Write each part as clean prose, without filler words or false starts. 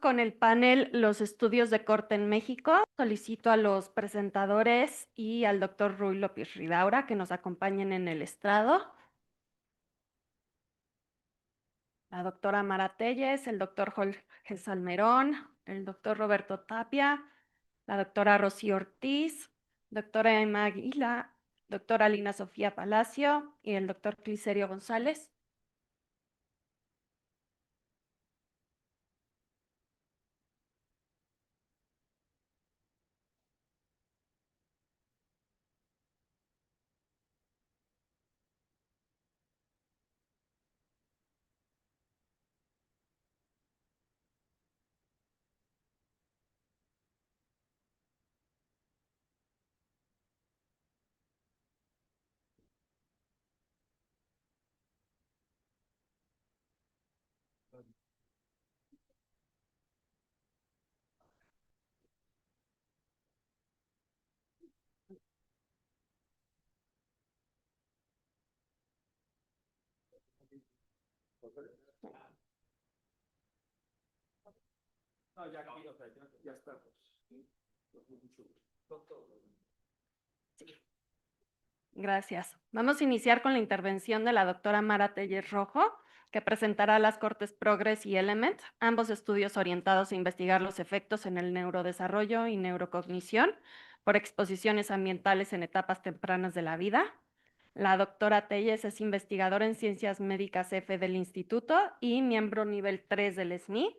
Con el panel Los estudios de corte en México. Solicito a los presentadores y al doctor Ruy López Ridaura que nos acompañen en el estrado. La doctora Mara Telles, el doctor Jorge Salmerón, el doctor Roberto Tapia, la doctora Rocío Ortiz, doctora Emma Aguila, doctora Lina Sofía Palacio y el doctor Cliserio González. No, ya aquí, o sea, ya estamos. Gracias. Vamos a iniciar con la intervención de la doctora Mara Telles Rojo, que presentará las cortes Progress y Element, ambos estudios orientados a investigar los efectos en el neurodesarrollo y neurocognición por exposiciones ambientales en etapas tempranas de la vida. La doctora Telles es investigadora en Ciencias Médicas F del Instituto y miembro nivel 3 del SNI.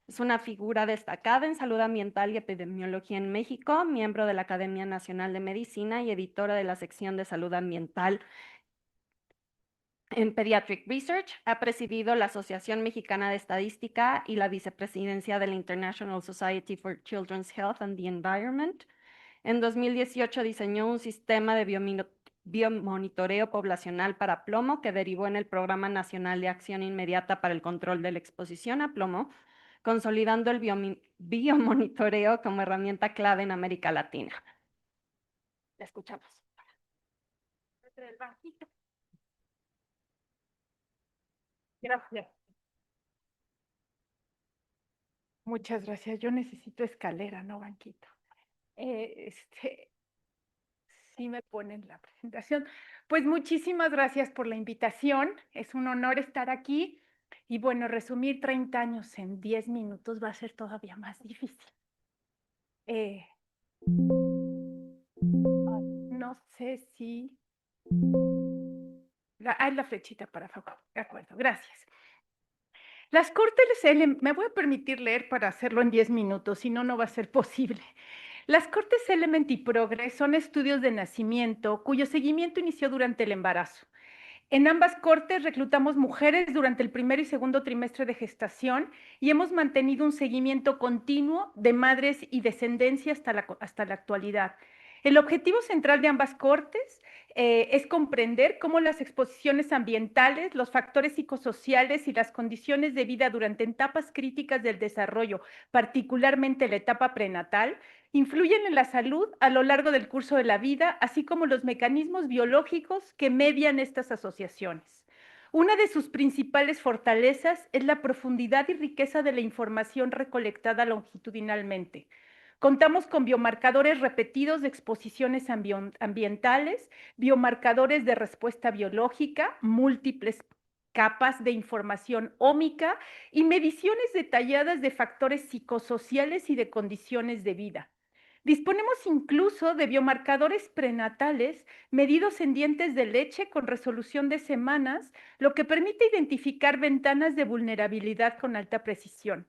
Es una figura destacada en salud ambiental y epidemiología en México, miembro de la Academia Nacional de Medicina y editora de la sección de salud ambiental en Pediatric Research. Ha presidido la Asociación Mexicana de Estadística y la vicepresidencia de la International Society for Children's Health and the Environment. En 2018 diseñó un sistema de biomonitoreo poblacional para plomo que derivó en el Programa Nacional de Acción Inmediata para el Control de la Exposición a Plomo, consolidando el biomonitoreo como herramienta clave en América Latina. La escuchamos. Gracias. Muchas gracias. Yo necesito escalera, no banquito. Sí me ponen la presentación. Pues muchísimas gracias por la invitación. Es un honor estar aquí. Y bueno, resumir 30 años en 10 minutos va a ser todavía más difícil. No sé si... la flechita, para favor. De acuerdo, gracias. Las cortes me voy a permitir leer para hacerlo en 10 minutos, si no, no va a ser posible. Las cortes Element y Progress son estudios de nacimiento cuyo seguimiento inició durante el embarazo. En ambas cortes reclutamos mujeres durante el primer y segundo trimestre de gestación y hemos mantenido un seguimiento continuo de madres y descendencia hasta la actualidad. El objetivo central de ambas cortes es comprender cómo las exposiciones ambientales, los factores psicosociales y las condiciones de vida durante etapas críticas del desarrollo, particularmente la etapa prenatal, influyen en la salud a lo largo del curso de la vida, así como los mecanismos biológicos que median estas asociaciones. Una de sus principales fortalezas es la profundidad y riqueza de la información recolectada longitudinalmente. Contamos con biomarcadores repetidos de exposiciones ambientales, biomarcadores de respuesta biológica, múltiples capas de información ómica y mediciones detalladas de factores psicosociales y de condiciones de vida. Disponemos incluso de biomarcadores prenatales medidos en dientes de leche con resolución de semanas, lo que permite identificar ventanas de vulnerabilidad con alta precisión.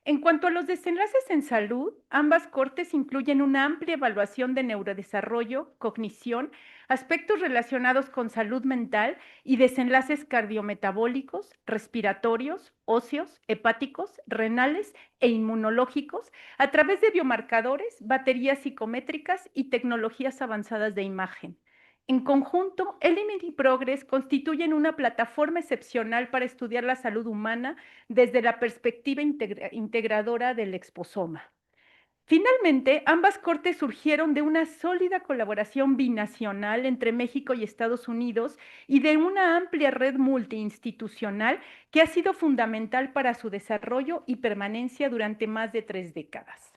En cuanto a los desenlaces en salud, ambas cortes incluyen una amplia evaluación de neurodesarrollo, cognición, aspectos relacionados con salud mental y desenlaces cardiometabólicos, respiratorios, óseos, hepáticos, renales e inmunológicos a través de biomarcadores, baterías psicométricas y tecnologías avanzadas de imagen. En conjunto, Element y Progress constituyen una plataforma excepcional para estudiar la salud humana desde la perspectiva integradora del exposoma. Finalmente, ambas cortes surgieron de una sólida colaboración binacional entre México y Estados Unidos y de una amplia red multiinstitucional que ha sido fundamental para su desarrollo y permanencia durante más de 3 décadas.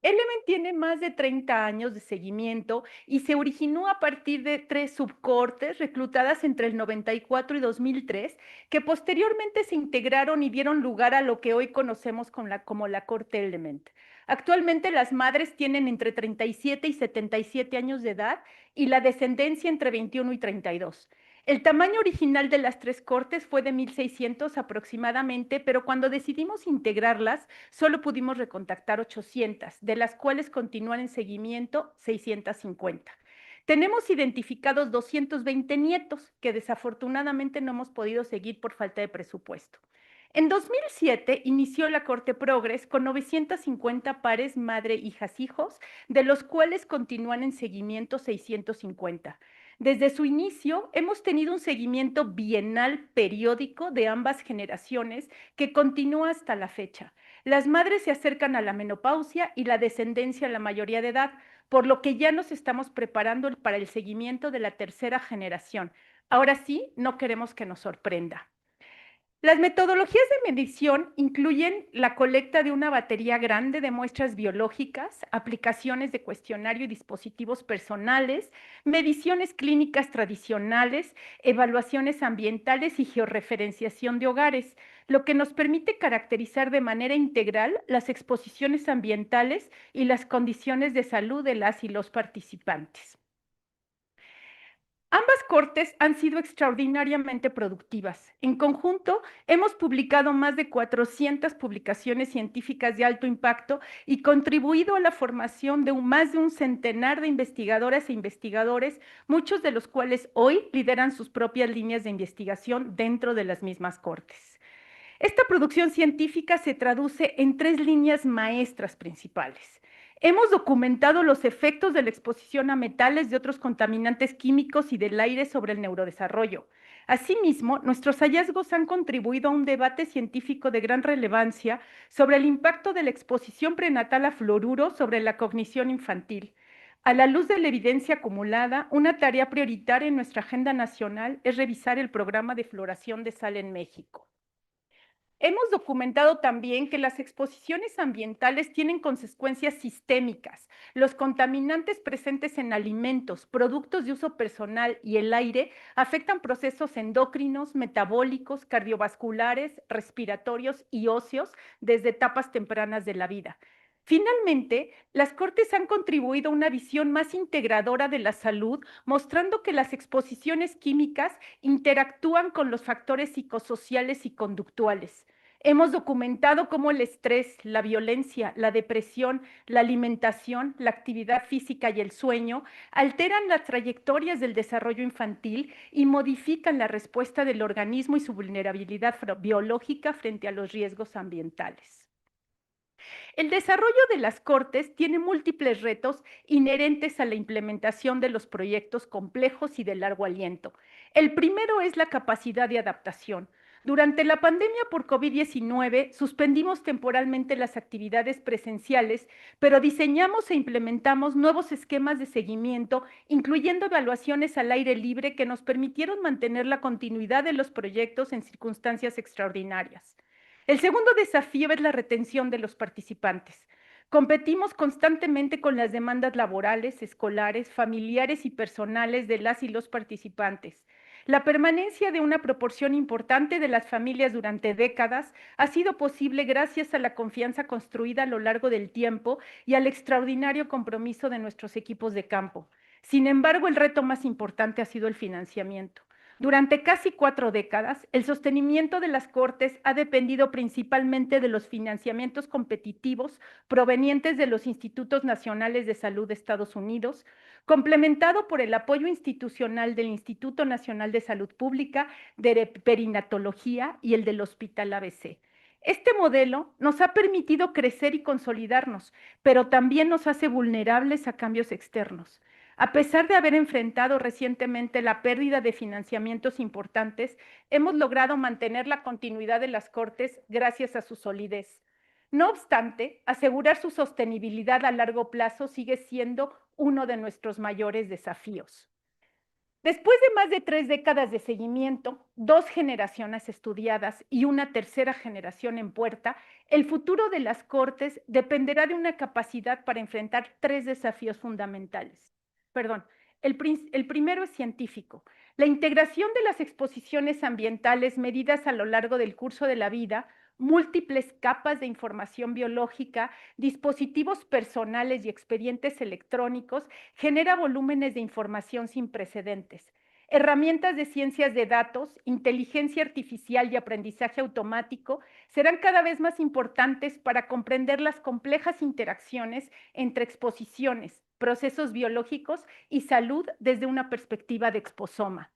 Element tiene más de 30 años de seguimiento y se originó a partir de 3 subcortes reclutadas entre el 94 y 2003, que posteriormente se integraron y dieron lugar a lo que hoy conocemos como la Corte Element. Actualmente las madres tienen entre 37 y 77 años de edad y la descendencia entre 21 y 32. El tamaño original de las 3 cortes fue de 1,600 aproximadamente, pero cuando decidimos integrarlas, solo pudimos recontactar 800, de las cuales continúan en seguimiento 650. Tenemos identificados 220 nietos que desafortunadamente no hemos podido seguir por falta de presupuesto. En 2007 inició la Corte Progres con 950 pares madre, hijas, hijos, de los cuales continúan en seguimiento 650. Desde su inicio, hemos tenido un seguimiento bienal periódico de ambas generaciones que continúa hasta la fecha. Las madres se acercan a la menopausia y la descendencia a la mayoría de edad, por lo que ya nos estamos preparando para el seguimiento de la tercera generación. Ahora sí, no queremos que nos sorprenda. Las metodologías de medición incluyen la colecta de una batería grande de muestras biológicas, aplicaciones de cuestionario y dispositivos personales, mediciones clínicas tradicionales, evaluaciones ambientales y georreferenciación de hogares, lo que nos permite caracterizar de manera integral las exposiciones ambientales y las condiciones de salud de las y los participantes. Ambas cortes han sido extraordinariamente productivas. En conjunto, hemos publicado más de 400 publicaciones científicas de alto impacto y contribuido a la formación de más de un centenar de investigadoras e investigadores, muchos de los cuales hoy lideran sus propias líneas de investigación dentro de las mismas cortes. Esta producción científica se traduce en 3 líneas maestras principales. Hemos documentado los efectos de la exposición a metales de otros contaminantes químicos y del aire sobre el neurodesarrollo. Asimismo, nuestros hallazgos han contribuido a un debate científico de gran relevancia sobre el impacto de la exposición prenatal a fluoruro sobre la cognición infantil. A la luz de la evidencia acumulada, una tarea prioritaria en nuestra agenda nacional es revisar el programa de fluoración de sal en México. Hemos documentado también que las exposiciones ambientales tienen consecuencias sistémicas. Los contaminantes presentes en alimentos, productos de uso personal y el aire afectan procesos endocrinos, metabólicos, cardiovasculares, respiratorios y óseos desde etapas tempranas de la vida. Finalmente, las cortes han contribuido a una visión más integradora de la salud, mostrando que las exposiciones químicas interactúan con los factores psicosociales y conductuales. Hemos documentado cómo el estrés, la violencia, la depresión, la alimentación, la actividad física y el sueño alteran las trayectorias del desarrollo infantil y modifican la respuesta del organismo y su vulnerabilidad biológica frente a los riesgos ambientales. El desarrollo de las cortes tiene múltiples retos inherentes a la implementación de los proyectos complejos y de largo aliento. El primero es la capacidad de adaptación. Durante la pandemia por COVID-19 suspendimos temporalmente las actividades presenciales, pero diseñamos e implementamos nuevos esquemas de seguimiento, incluyendo evaluaciones al aire libre que nos permitieron mantener la continuidad de los proyectos en circunstancias extraordinarias. El segundo desafío es la retención de los participantes. Competimos constantemente con las demandas laborales, escolares, familiares y personales de las y los participantes. La permanencia de una proporción importante de las familias durante décadas ha sido posible gracias a la confianza construida a lo largo del tiempo y al extraordinario compromiso de nuestros equipos de campo. Sin embargo, el reto más importante ha sido el financiamiento. Durante casi 4 décadas, el sostenimiento de las cortes ha dependido principalmente de los financiamientos competitivos provenientes de los Institutos Nacionales de Salud de Estados Unidos, complementado por el apoyo institucional del Instituto Nacional de Salud Pública, de Perinatología y el del Hospital ABC. Este modelo nos ha permitido crecer y consolidarnos, pero también nos hace vulnerables a cambios externos. A pesar de haber enfrentado recientemente la pérdida de financiamientos importantes, hemos logrado mantener la continuidad de las cortes gracias a su solidez. No obstante, asegurar su sostenibilidad a largo plazo sigue siendo uno de nuestros mayores desafíos. Después de más de 3 décadas de seguimiento, 2 generaciones estudiadas y una tercera generación en puerta, el futuro de las Cortes dependerá de una capacidad para enfrentar 3 desafíos fundamentales. Perdón, el primero es científico. La integración de las exposiciones ambientales medidas a lo largo del curso de la vida, múltiples capas de información biológica, dispositivos personales y expedientes electrónicos genera volúmenes de información sin precedentes. Herramientas de ciencias de datos, inteligencia artificial y aprendizaje automático serán cada vez más importantes para comprender las complejas interacciones entre exposiciones, procesos biológicos y salud desde una perspectiva de exposoma.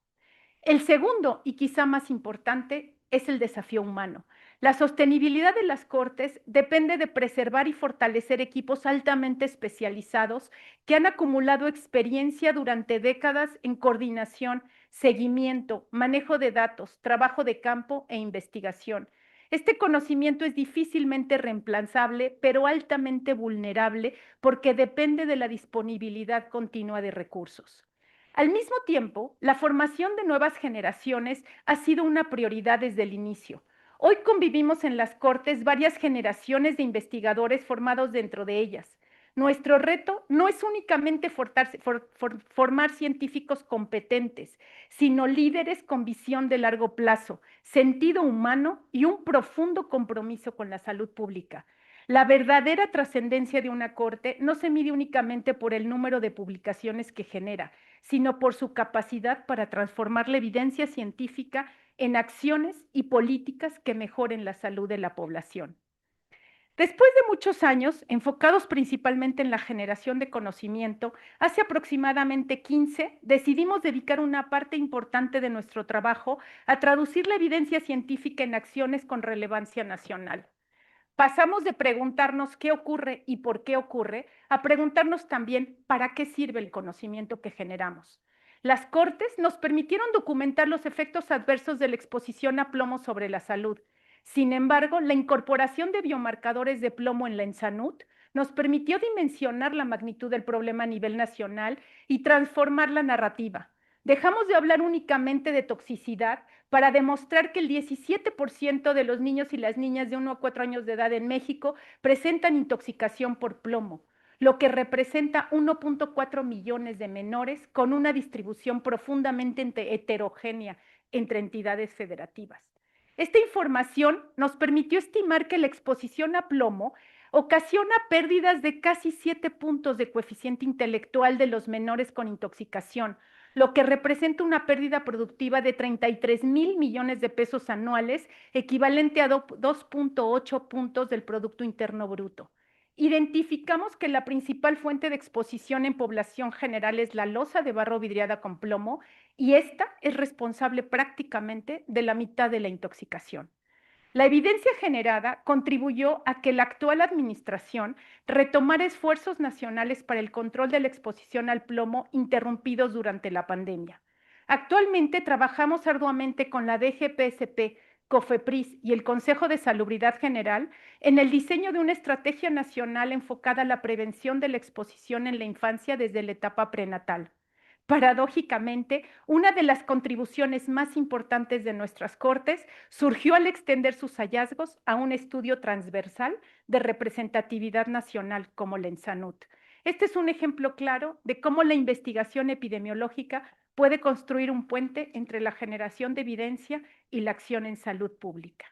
El segundo, y quizá más importante, es el desafío humano. La sostenibilidad de las Cortes depende de preservar y fortalecer equipos altamente especializados que han acumulado experiencia durante décadas en coordinación, seguimiento, manejo de datos, trabajo de campo e investigación. Este conocimiento es difícilmente reemplazable, pero altamente vulnerable porque depende de la disponibilidad continua de recursos. Al mismo tiempo, la formación de nuevas generaciones ha sido una prioridad desde el inicio. Hoy convivimos en las Cortes varias generaciones de investigadores formados dentro de ellas. Nuestro reto no es únicamente formar científicos competentes, sino líderes con visión de largo plazo, sentido humano y un profundo compromiso con la salud pública. La verdadera trascendencia de una corte no se mide únicamente por el número de publicaciones que genera, sino por su capacidad para transformar la evidencia científica en acciones y políticas que mejoren la salud de la población. Después de muchos años, enfocados principalmente en la generación de conocimiento, hace aproximadamente 15 decidimos dedicar una parte importante de nuestro trabajo a traducir la evidencia científica en acciones con relevancia nacional. Pasamos de preguntarnos qué ocurre y por qué ocurre a preguntarnos también para qué sirve el conocimiento que generamos. Las Cortes nos permitieron documentar los efectos adversos de la exposición a plomo sobre la salud. Sin embargo, la incorporación de biomarcadores de plomo en la ENSANUT nos permitió dimensionar la magnitud del problema a nivel nacional y transformar la narrativa. Dejamos de hablar únicamente de toxicidad para demostrar que el 17% de los niños y las niñas de 1 a 4 años de edad en México presentan intoxicación por plomo, lo que representa 1.4 millones de menores con una distribución profundamente heterogénea entre entidades federativas. Esta información nos permitió estimar que la exposición a plomo ocasiona pérdidas de casi 7 puntos de coeficiente intelectual de los menores con intoxicación, lo que representa una pérdida productiva de 33,000 millones de pesos anuales, equivalente a 2.8 puntos del Producto Interno Bruto. Identificamos que la principal fuente de exposición en población general es la losa de barro vidriada con plomo y esta es responsable prácticamente de la mitad de la intoxicación. La evidencia generada contribuyó a que la actual administración retomara esfuerzos nacionales para el control de la exposición al plomo interrumpidos durante la pandemia. Actualmente trabajamos arduamente con la DGPSP, COFEPRIS y el Consejo de Salubridad General en el diseño de una estrategia nacional enfocada a la prevención de la exposición en la infancia desde la etapa prenatal. Paradójicamente, una de las contribuciones más importantes de nuestras Cortes surgió al extender sus hallazgos a un estudio transversal de representatividad nacional como la ENSANUT. Este es un ejemplo claro de cómo la investigación epidemiológica puede construir un puente entre la generación de evidencia y la acción en salud pública.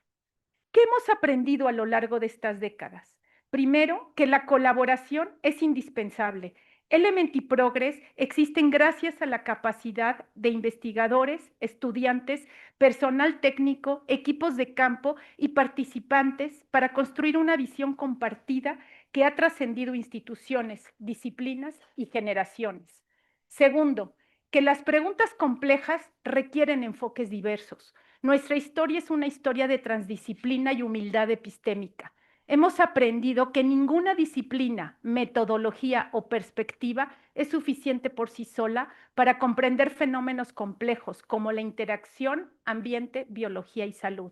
¿Qué hemos aprendido a lo largo de estas décadas? Primero, que la colaboración es indispensable. Element y Progress existen gracias a la capacidad de investigadores, estudiantes, personal técnico, equipos de campo y participantes para construir una visión compartida que ha trascendido instituciones, disciplinas y generaciones. Segundo, que las preguntas complejas requieren enfoques diversos. Nuestra historia es una historia de transdisciplina y humildad epistémica. Hemos aprendido que ninguna disciplina, metodología o perspectiva es suficiente por sí sola para comprender fenómenos complejos como la interacción, ambiente, biología y salud.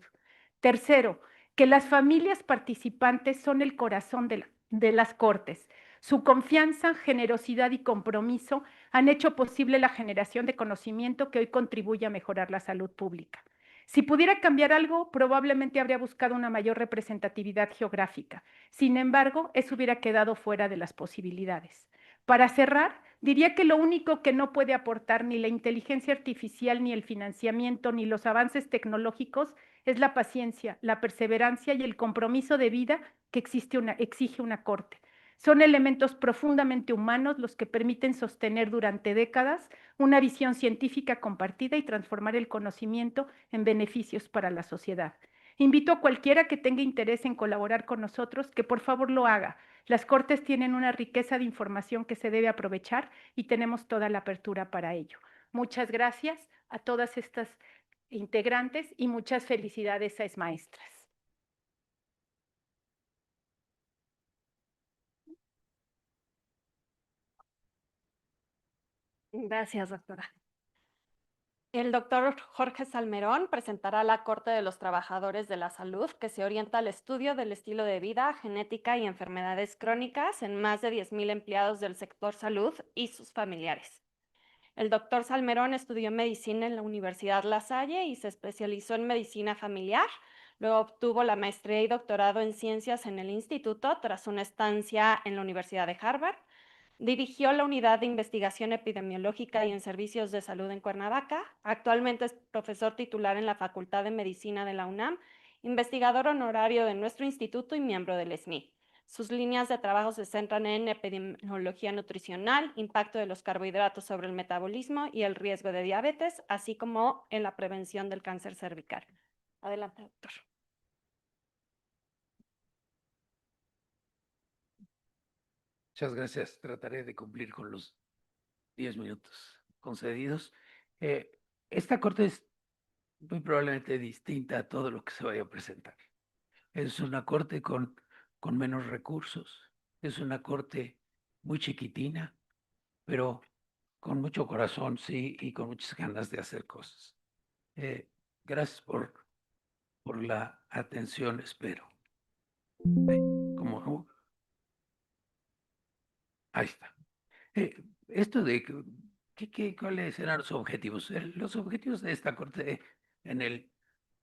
Tercero, que las familias participantes son el corazón de las Cortes. Su confianza, generosidad y compromiso han hecho posible la generación de conocimiento que hoy contribuye a mejorar la salud pública. Si pudiera cambiar algo, probablemente habría buscado una mayor representatividad geográfica. Sin embargo, eso hubiera quedado fuera de las posibilidades. Para cerrar, diría que lo único que no puede aportar ni la inteligencia artificial, ni el financiamiento, ni los avances tecnológicos es la paciencia, la perseverancia y el compromiso de vida que exige una corte. Son elementos profundamente humanos los que permiten sostener durante décadas una visión científica compartida y transformar el conocimiento en beneficios para la sociedad. Invito a cualquiera que tenga interés en colaborar con nosotros que por favor lo haga. Las Cortes tienen una riqueza de información que se debe aprovechar y tenemos toda la apertura para ello. Muchas gracias a todas estas integrantes y muchas felicidades a Esmaestras. Gracias, doctora. El doctor Jorge Salmerón presentará la Corte de los Trabajadores de la Salud, que se orienta al estudio del estilo de vida, genética y enfermedades crónicas en más de 10,000 empleados del sector salud y sus familiares. El doctor Salmerón estudió medicina en la Universidad La Salle y se especializó en medicina familiar. Luego obtuvo la maestría y doctorado en ciencias en el instituto tras una estancia en la Universidad de Harvard. Dirigió la unidad de investigación epidemiológica y en servicios de salud en Cuernavaca. Actualmente es profesor titular en la Facultad de Medicina de la UNAM, investigador honorario de nuestro instituto y miembro del SMI. Sus líneas de trabajo se centran en epidemiología nutricional, impacto de los carbohidratos sobre el metabolismo y el riesgo de diabetes, así como en la prevención del cáncer cervical. Adelante, doctor. Muchas gracias. Trataré de cumplir con los 10 minutos concedidos. Esta corte es muy probablemente distinta a todo lo que se vaya a presentar. Es una corte con menos recursos. Es una corte muy chiquitina, pero con mucho corazón, sí, y con muchas ganas de hacer cosas. Gracias por la atención, espero. ¿Cómo? Ahí está. Esto de ¿cuáles eran los objetivos? Los objetivos de esta corte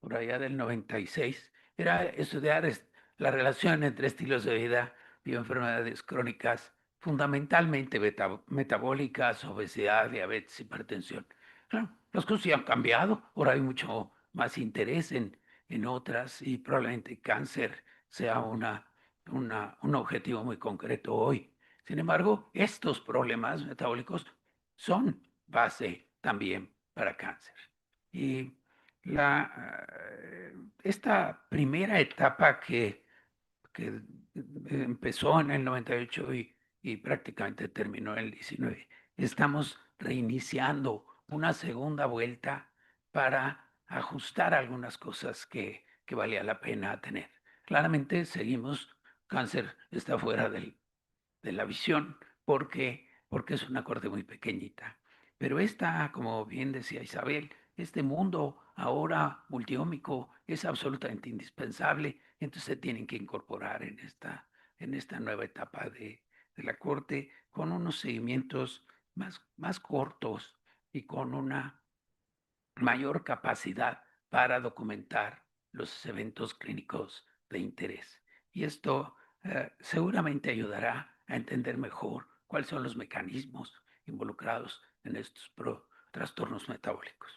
por allá del 96 era estudiar la relación entre estilos de vida y enfermedades crónicas, fundamentalmente metabólicas, obesidad, diabetes, hipertensión. Claro, las cosas ya han cambiado, ahora hay mucho más interés en otras y probablemente cáncer sea un objetivo muy concreto hoy. Sin embargo, estos problemas metabólicos son base también para cáncer. Y esta primera etapa que empezó en el 98 y prácticamente terminó en el 19, estamos reiniciando una segunda vuelta para ajustar algunas cosas que valía la pena tener. Claramente cáncer está fuera de la visión porque es una corte muy pequeñita. Pero como bien decía Isabel, este mundo ahora multiómico es absolutamente indispensable, entonces se tienen que incorporar en esta nueva etapa de la corte con unos seguimientos más cortos y con una mayor capacidad para documentar los eventos clínicos de interés. Y esto seguramente ayudará a entender mejor cuáles son los mecanismos involucrados en estos trastornos metabólicos.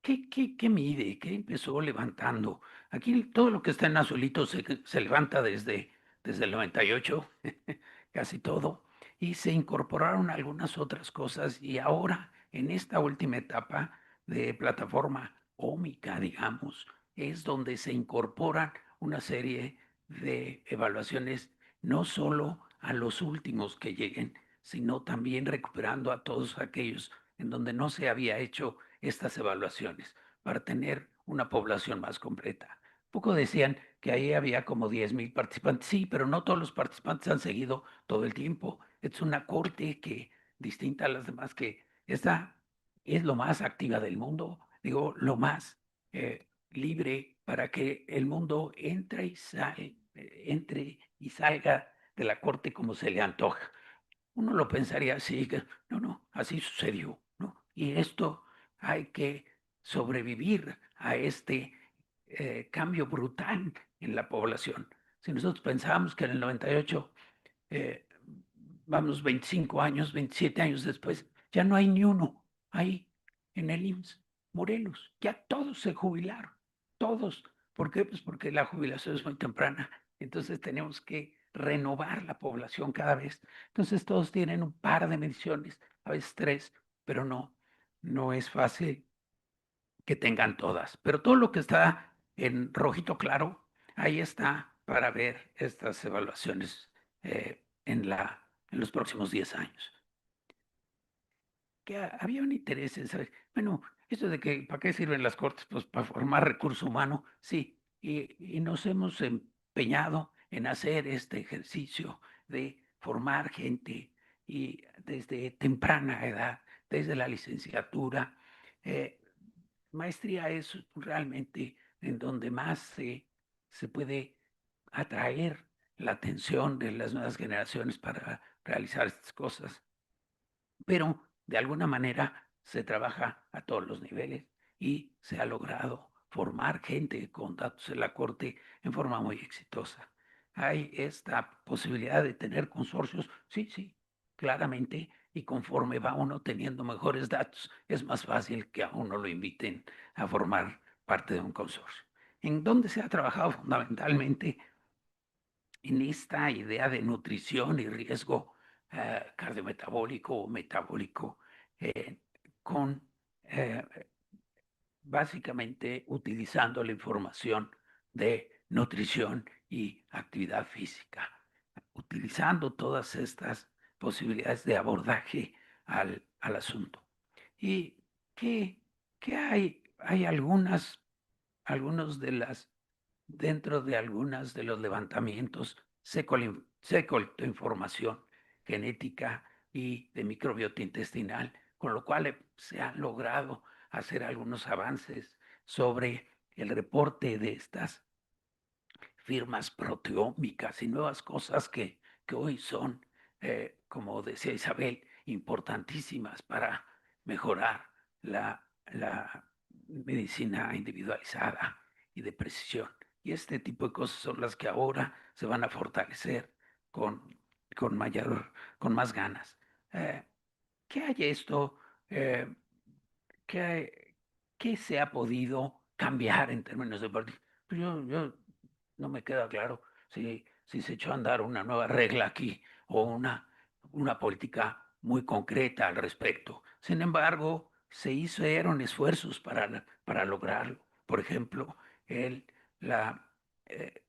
¿Qué mide? ¿Qué empezó levantando? Aquí todo lo que está en azulito se levanta desde el 98, casi todo, y se incorporaron algunas otras cosas y ahora en esta última etapa de plataforma ómica, digamos, es donde se incorporan una serie de evaluaciones, no solo a los últimos que lleguen, sino también recuperando a todos aquellos en donde no se había hecho estas evaluaciones para tener una población más completa. Poco decían que ahí había como 10,000 participantes. Sí, pero no todos los participantes han seguido todo el tiempo. Es una corte distinta a las demás, que esta es lo más activa del mundo. digo, lo más libre para que el mundo entre y salga de la corte como se le antoja. Uno lo pensaría así, que no, así sucedió, ¿no? Y esto hay que sobrevivir a este cambio brutal en la población. Si nosotros pensábamos que en el 98, eh, vamos 25 años, 27 años después, ya no hay ni uno ahí en el IMSS, Morelos, ya todos se jubilaron, todos. ¿Por qué? Pues porque la jubilación es muy temprana, entonces tenemos que renovar la población cada vez. Entonces todos tienen un par de mediciones, a veces tres, pero no es fácil que tengan todas. Pero todo lo que está en rojito claro, ahí está para ver estas evaluaciones en los próximos 10 años. Que había un interés en saber, bueno, eso de que para qué sirven las cortes, pues para formar recurso humano, sí, y nos hemos empeñado en hacer este ejercicio de formar gente y desde temprana edad, desde la licenciatura. eh, Maestría es realmente en donde más se puede atraer la atención de las nuevas generaciones para realizar estas cosas. Pero de alguna manera se trabaja a todos los niveles y se ha logrado formar gente con datos en la corte en forma muy exitosa. Hay esta posibilidad de tener consorcios, sí, claramente, y conforme va uno teniendo mejores datos, es más fácil que a uno lo inviten a formar parte de un consorcio. ¿En dónde se ha trabajado fundamentalmente? En esta idea de nutrición y riesgo cardiometabólico o metabólico, eh, con eh, básicamente utilizando la información de nutrición y actividad física, utilizando todas estas posibilidades de abordaje al asunto. ¿Y qué, qué hay? Hay algunos dentro de algunos de los levantamientos se colectó información genética y de microbiota intestinal, con lo cual se han logrado hacer algunos avances sobre el reporte de estas firmas proteómicas y nuevas cosas que hoy son, como decía Isabel, importantísimas para mejorar la medicina individualizada y de precisión. Y este tipo de cosas son las que ahora se van a fortalecer con, con más ganas. Eh, ¿Qué hay esto? Eh, ¿qué, qué se ha podido cambiar en términos de partido? Pues yo no me queda claro si se echó a andar una nueva regla aquí o una política muy concreta al respecto. Sin embargo, se hicieron esfuerzos para lograrlo. Por ejemplo, el,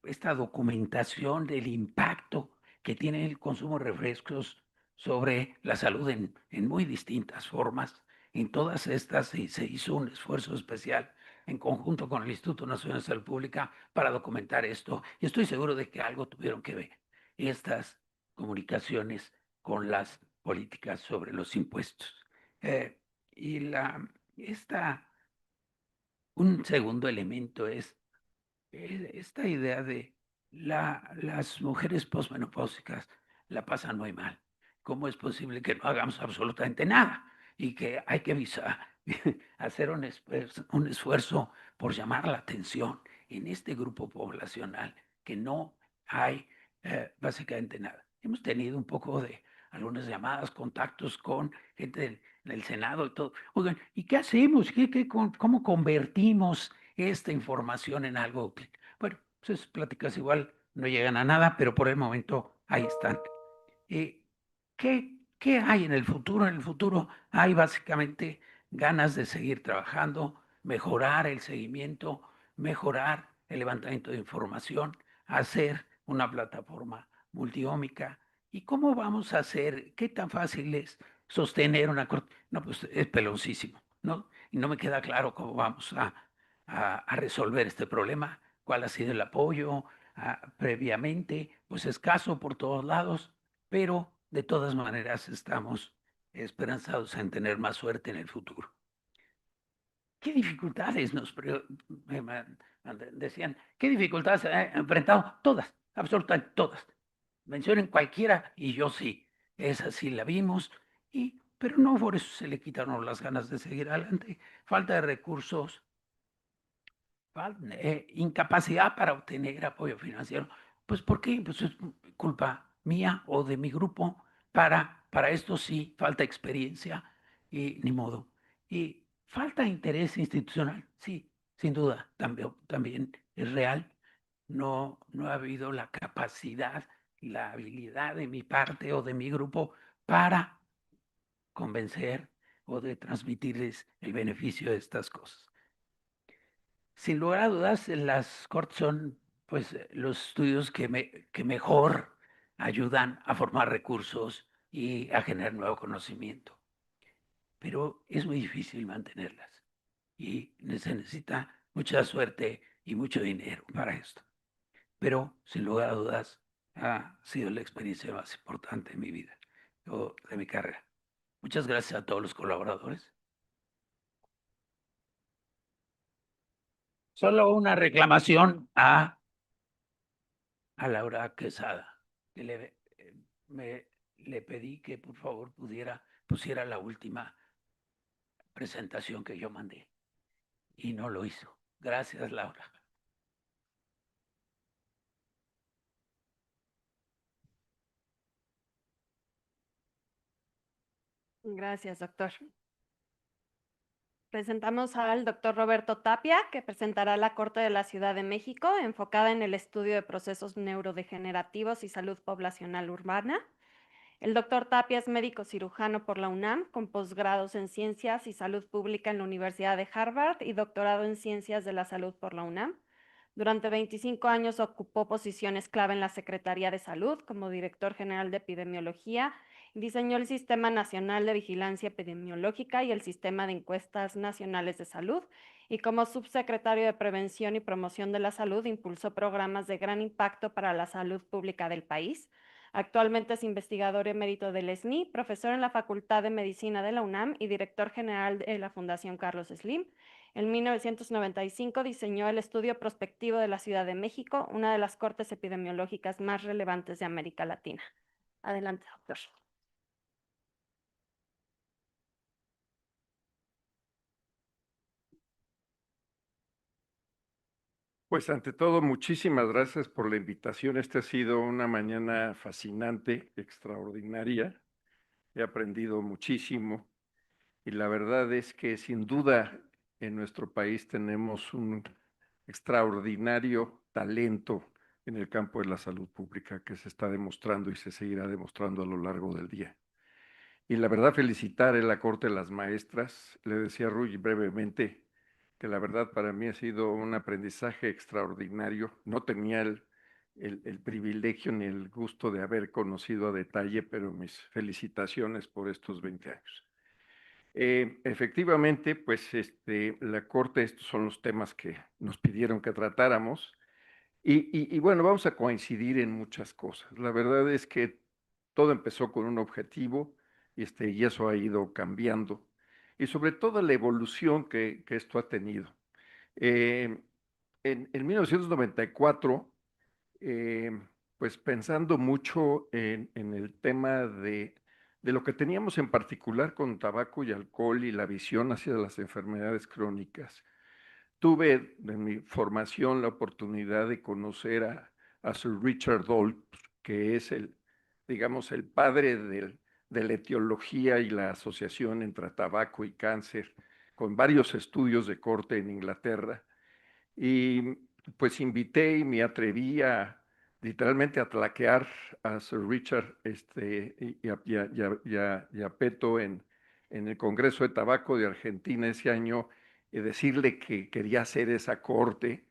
esta documentación del impacto que tiene el consumo de refrescos sobre la salud en muy distintas formas. En todas estas se hizo un esfuerzo especial en conjunto con el Instituto Nacional de Salud Pública para documentar esto. Y estoy seguro de que algo tuvieron que ver estas comunicaciones con las políticas sobre los impuestos. Eh, y un segundo elemento es esta idea de las mujeres posmenopáusicas la pasan muy mal. ¿Cómo es posible que no hagamos absolutamente nada? Y que hay que hacer un esfuerzo por llamar la atención en este grupo poblacional que no hay básicamente nada. Hemos tenido un poco de algunas llamadas, contactos con gente del Senado y todo. Oigan, ¿y qué hacemos? ¿Cómo convertimos esta información en algo útil? Bueno, pues esas pláticas igual no llegan a nada, pero por el momento ahí están. ¿Qué hay en el futuro? En el futuro hay básicamente ganas de seguir trabajando, mejorar el seguimiento, mejorar el levantamiento de información, hacer una plataforma multiómica. ¿Y cómo vamos a hacer? ¿Qué tan fácil es sostener una corte? No, pues es peloncísimo, ¿no? Y no me queda claro cómo vamos a resolver este problema, cuál ha sido el apoyo previamente, pues escaso por todos lados, pero de todas maneras estamos esperanzados en tener más suerte en el futuro. ¿qué dificultades decían? ¿Qué dificultades ha enfrentado? Todas, absolutamente todas. Mencionen cualquiera y yo sí. Esa sí la vimos, pero no por eso se le quitaron las ganas de seguir adelante. Falta de recursos, incapacidad para obtener apoyo financiero. Pues ¿por qué? Pues es culpa mía o de mi grupo. Para esto sí, falta experiencia y ni modo. Y falta interés institucional, sí, sin duda, también es real. No ha habido la capacidad, la habilidad de mi parte o de mi grupo para convencer o de transmitirles el beneficio de estas cosas. Sin lugar a dudas, las cortes son pues los estudios que mejor ayudan a formar recursos y a generar nuevo conocimiento. Pero es muy difícil mantenerlas y se necesita mucha suerte y mucho dinero para esto. Pero sin lugar a dudas, ha sido la experiencia más importante de mi vida o de mi carrera. Muchas gracias a todos los colaboradores. Solo una reclamación a Laura Quesada, que le pedí que por favor pusiera la última presentación que yo mandé y no lo hizo. Gracias, Laura. Gracias, doctor. Presentamos al doctor Roberto Tapia, que presentará la Corte de la Ciudad de México, enfocada en el estudio de procesos neurodegenerativos y salud poblacional urbana. El doctor Tapia es médico cirujano por la UNAM, con posgrados en Ciencias y Salud Pública en la Universidad de Harvard y doctorado en Ciencias de la Salud por la UNAM. Durante 25 años ocupó posiciones clave en la Secretaría de Salud como director general de epidemiología y diseñó el Sistema Nacional de Vigilancia Epidemiológica y el Sistema de Encuestas Nacionales de Salud, y como subsecretario de Prevención y Promoción de la Salud impulsó programas de gran impacto para la salud pública del país. Actualmente es investigador emérito del SNI, profesor en la Facultad de Medicina de la UNAM y director general de la Fundación Carlos Slim. En 1995 diseñó el estudio prospectivo de la Ciudad de México, una de las cortes epidemiológicas más relevantes de América Latina. Adelante, doctor. Pues ante todo, muchísimas gracias por la invitación. Esta ha sido una mañana fascinante, extraordinaria. He aprendido muchísimo y la verdad es que sin duda en nuestro país tenemos un extraordinario talento en el campo de la salud pública que se está demostrando y se seguirá demostrando a lo largo del día. Y la verdad, felicitar en la Corte de las Maestras. Le decía a Ruy brevemente que la verdad para mí ha sido un aprendizaje extraordinario. No tenía el privilegio ni el gusto de haber conocido a detalle, pero mis felicitaciones por estos 20 años. Efectivamente, pues la Corte, estos son los temas que nos pidieron que tratáramos. Y bueno, vamos a coincidir en muchas cosas. La verdad es que todo empezó con un objetivo y eso ha ido cambiando. Y sobre todo la evolución que esto ha tenido. Eh, en 1994, eh, pues pensando mucho en el tema de lo que teníamos en particular con tabaco y alcohol y la visión hacia las enfermedades crónicas, tuve en mi formación la oportunidad de conocer a Sir Richard Doll, que es digamos, el padre de la etiología y la asociación entre tabaco y cáncer, con varios estudios de corte en Inglaterra. Y pues invité y me atreví literalmente a tlaquear a Sir Richard y a Peto en el Congreso de Tabaco de Argentina ese año y decirle que quería hacer esa corte.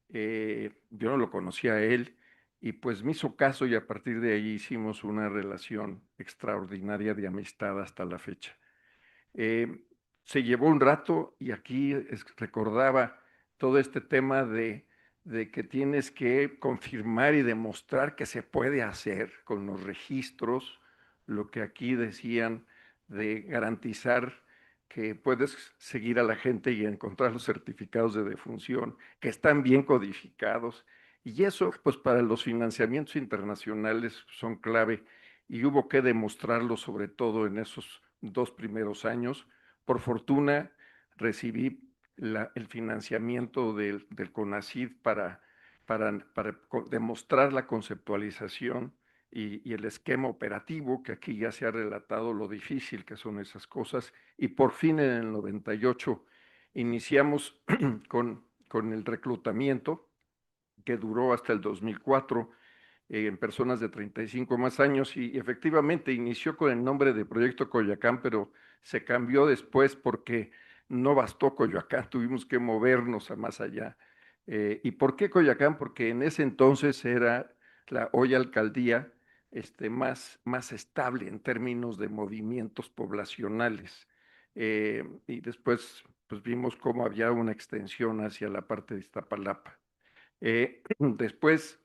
Yo no lo conocía a él y pues me hizo caso y a partir de ahí hicimos una relación extraordinaria de amistad hasta la fecha. Se llevó un rato y aquí recordaba todo este tema de que tienes que confirmar y demostrar que se puede hacer con los registros, lo que aquí decían de garantizar que puedes seguir a la gente y encontrar los certificados de defunción, que están bien codificados. Y eso, pues para los financiamientos internacionales son clave y hubo que demostrarlo sobre todo en esos 2 primeros años. Por fortuna recibí el financiamiento del CONACYT para demostrar la conceptualización y el esquema operativo, que aquí ya se ha relatado lo difícil que son esas cosas, y por fin en el 98 iniciamos con el reclutamiento, que duró hasta el 2004, en personas de 35 más años, y efectivamente inició con el nombre de Proyecto Coyoacán, pero se cambió después porque no bastó Coyoacán, tuvimos que movernos a más allá. ¿Y por qué Coyoacán? Porque en ese entonces era la hoy alcaldía más estable en términos de movimientos poblacionales. Y después pues vimos cómo había una extensión hacia la parte de Iztapalapa. Después,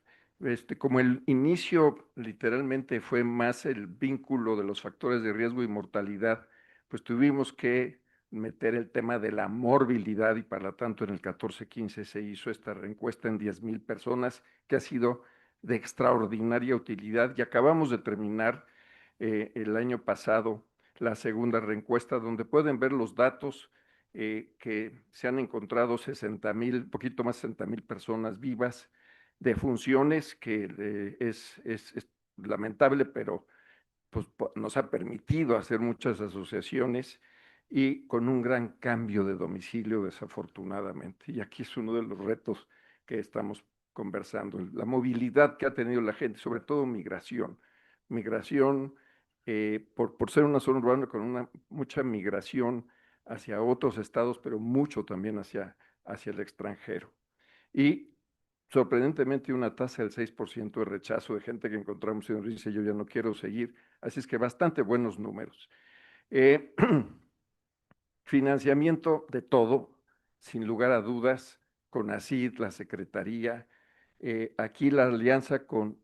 como el inicio literalmente fue más el vínculo de los factores de riesgo y mortalidad, pues tuvimos que meter el tema de la morbilidad y para tanto en el 14-15 se hizo esta encuesta en 10,000 personas que ha sido de extraordinaria utilidad y acabamos de terminar el año pasado la segunda reencuesta donde pueden ver los datos que se han encontrado 60,000, poquito más de 60,000 personas vivas de funciones que es lamentable, pero pues, nos ha permitido hacer muchas asociaciones y con un gran cambio de domicilio, desafortunadamente. Y aquí es uno de los retos que estamos conversando, la movilidad que ha tenido la gente, sobre todo migración. Migración, por ser una zona urbana con mucha migración hacia otros estados, pero mucho también hacia el extranjero. Y sorprendentemente una tasa del 6% de rechazo de gente que encontramos y nos dice yo ya no quiero seguir, así es que bastante buenos números. Financiamiento de todo, sin lugar a dudas, CONACYT, la Secretaría, aquí la alianza con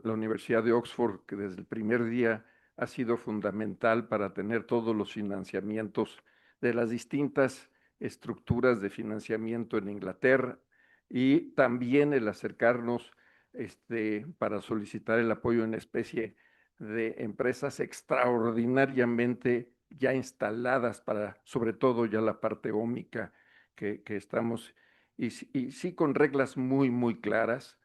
la Universidad de Oxford, que desde el primer día ha sido fundamental para tener todos los financiamientos de las distintas estructuras de financiamiento en Inglaterra y también el acercarnos para solicitar el apoyo en especie de empresas extraordinariamente ya instaladas para, sobre todo ya la parte ómica que estamos, y sí con reglas muy, muy claras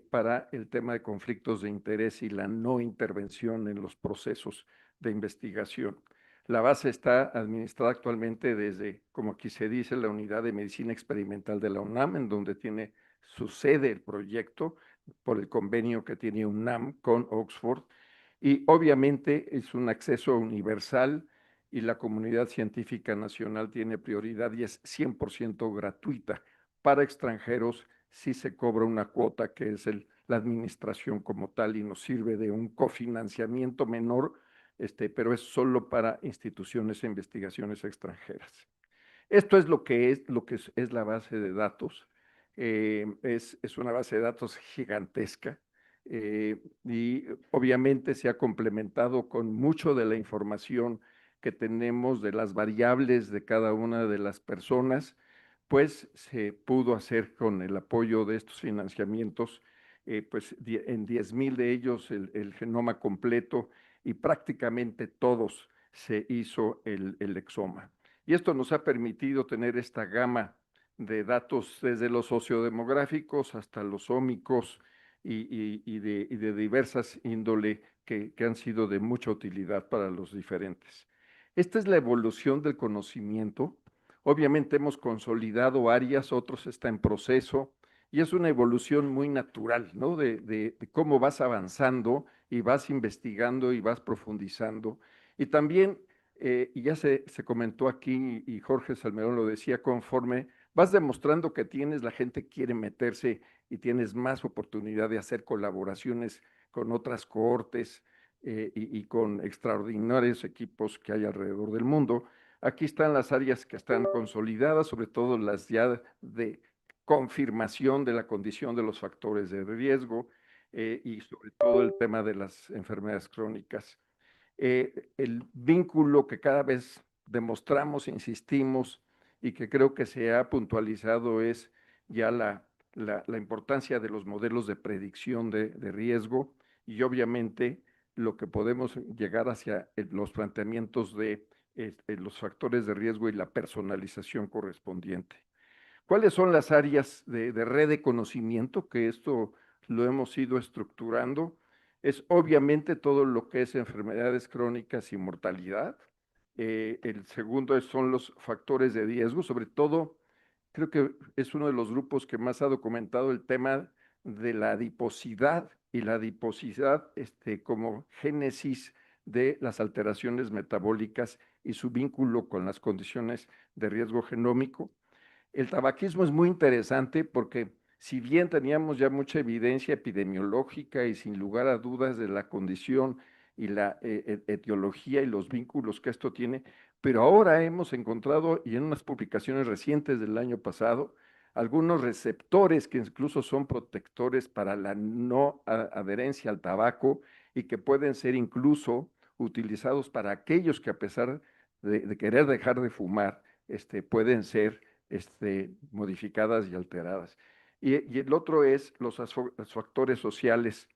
para el tema de conflictos de interés y la no intervención en los procesos de investigación. La base está administrada actualmente desde, como aquí se dice, la Unidad de Medicina Experimental de la UNAM, en donde tiene su sede el proyecto por el convenio que tiene UNAM con Oxford. Y obviamente es un acceso universal y la comunidad científica nacional tiene prioridad y es 100% gratuita. Para extranjeros sí se cobra una cuota que es la administración como tal y nos sirve de un cofinanciamiento menor, pero es solo para instituciones e investigaciones extranjeras. Esto es lo que es la base de datos. Es una base de datos gigantesca y obviamente se ha complementado con mucho de la información que tenemos de las variables de cada una de las personas, pues se pudo hacer con el apoyo de estos financiamientos, pues en 10,000 de ellos el genoma completo y prácticamente todos se hizo el exoma. Y esto nos ha permitido tener esta gama de datos desde los sociodemográficos hasta los ómicos y de diversas índole que han sido de mucha utilidad para los diferentes. Esta es la evolución del conocimiento. Obviamente hemos consolidado áreas, otros está en proceso y es una evolución muy natural, ¿no? De cómo vas avanzando y vas investigando y vas profundizando. Y también y ya se comentó aquí, y Jorge Salmerón lo decía, conforme vas demostrando que la gente quiere meterse y tienes más oportunidad de hacer colaboraciones con otras cohortes y con extraordinarios equipos que hay alrededor del mundo. Aquí están las áreas que están consolidadas, sobre todo las ya de confirmación de la condición de los factores de riesgo y sobre todo el tema de las enfermedades crónicas. El vínculo que cada vez demostramos, insistimos y que creo que se ha puntualizado es ya la importancia de los modelos de predicción de riesgo y obviamente lo que podemos llegar hacia los planteamientos de los factores de riesgo y la personalización correspondiente. ¿Cuáles son las áreas de red de conocimiento? Que esto lo hemos ido estructurando. Es obviamente todo lo que es enfermedades crónicas y mortalidad. El segundo son los factores de riesgo, sobre todo, creo que es uno de los grupos que más ha documentado el tema de la adiposidad y la adiposidad como génesis de las alteraciones metabólicas y su vínculo con las condiciones de riesgo genómico. El tabaquismo es muy interesante porque si bien teníamos ya mucha evidencia epidemiológica y sin lugar a dudas de la condición y la etiología y los vínculos que esto tiene, pero ahora hemos encontrado, y en unas publicaciones recientes del año pasado, algunos receptores que incluso son protectores para la no adherencia al tabaco y que pueden ser incluso utilizados para aquellos que a pesar de querer dejar de fumar, pueden ser modificadas y alteradas. Y el otro es los factores sociales,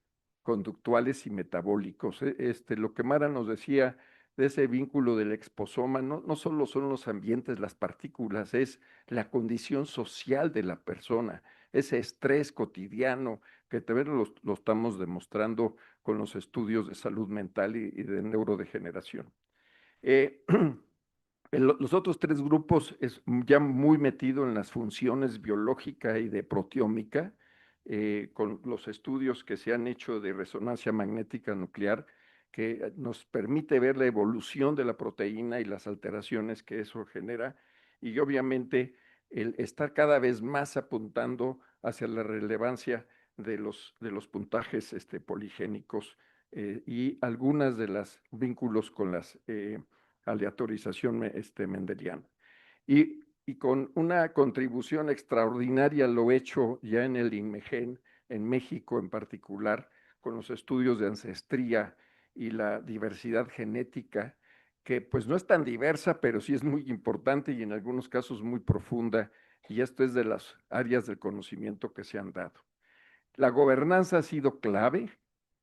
conductuales y metabólicos. Lo que Mara nos decía de ese vínculo del exposoma, no solo son los ambientes, las partículas, es la condición social de la persona, ese estrés cotidiano que también lo estamos demostrando con los estudios de salud mental y de neurodegeneración. Los otros tres grupos es ya muy metido en las funciones biológica y de proteómica, con los estudios que se han hecho de resonancia magnética nuclear, que nos permite ver la evolución de la proteína y las alteraciones que eso genera, y obviamente el estar cada vez más apuntando hacia la relevancia de los puntajes poligénicos y algunas de los vínculos con las aleatorización mendeliana. Y con una contribución extraordinaria lo hecho ya en el INMEGEN, en México en particular, con los estudios de ancestría y la diversidad genética, que pues no es tan diversa, pero sí es muy importante y en algunos casos muy profunda, y esto es de las áreas del conocimiento que se han dado. La gobernanza ha sido clave,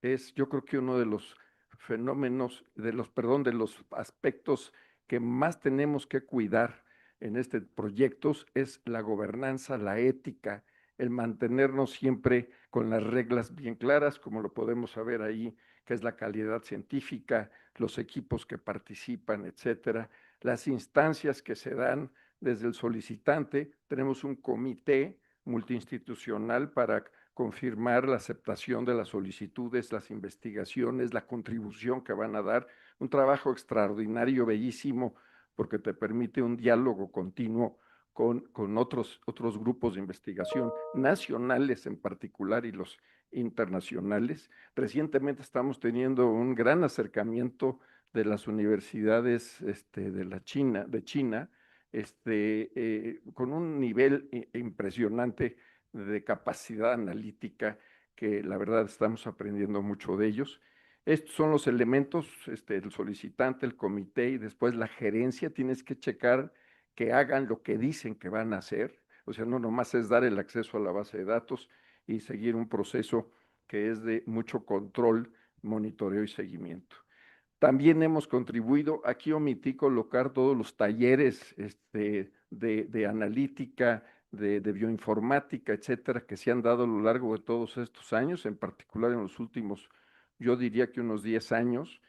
es yo creo que uno de los fenómenos, de los aspectos que más tenemos que cuidar en este proyecto es la gobernanza, la ética, el mantenernos siempre con las reglas bien claras, como lo podemos saber ahí, que es la calidad científica, los equipos que participan, etcétera, las instancias que se dan desde el solicitante. Tenemos un comité multiinstitucional para confirmar la aceptación de las solicitudes, las investigaciones, la contribución que van a dar, un trabajo extraordinario, bellísimo, porque te permite un diálogo continuo con otros grupos de investigación, nacionales en particular y los internacionales. Recientemente estamos teniendo un gran acercamiento de las universidades de China, con un nivel impresionante de capacidad analítica, que la verdad estamos aprendiendo mucho de ellos. Estos son los elementos, el solicitante, el comité y después la gerencia. Tienes que checar que hagan lo que dicen que van a hacer. O sea, no nomás es dar el acceso a la base de datos y seguir un proceso que es de mucho control, monitoreo y seguimiento. También hemos contribuido, aquí omití colocar todos los talleres de analítica, de bioinformática, etcétera, que se han dado a lo largo de todos estos años, en particular en los últimos, yo diría que unos 10 años,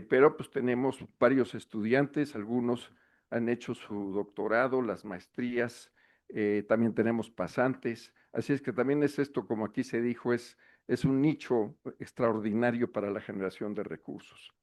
pero pues tenemos varios estudiantes, algunos han hecho su doctorado, las maestrías, también tenemos pasantes, así es que también es esto, como aquí se dijo, es un nicho extraordinario para la generación de recursos.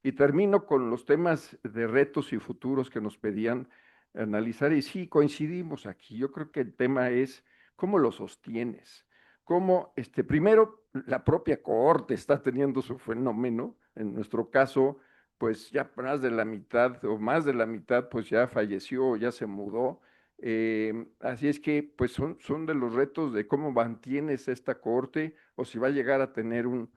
Y termino con los temas de retos y futuros que nos pedían analizar. Y sí, coincidimos aquí. Yo creo que el tema es cómo lo sostienes. Cómo, primero, la propia cohorte está teniendo su fenómeno. En nuestro caso, pues ya más de la mitad o más de la mitad, pues ya falleció o ya se mudó. Así es que, pues son de los retos de cómo mantienes esta cohorte o si va a llegar a tener un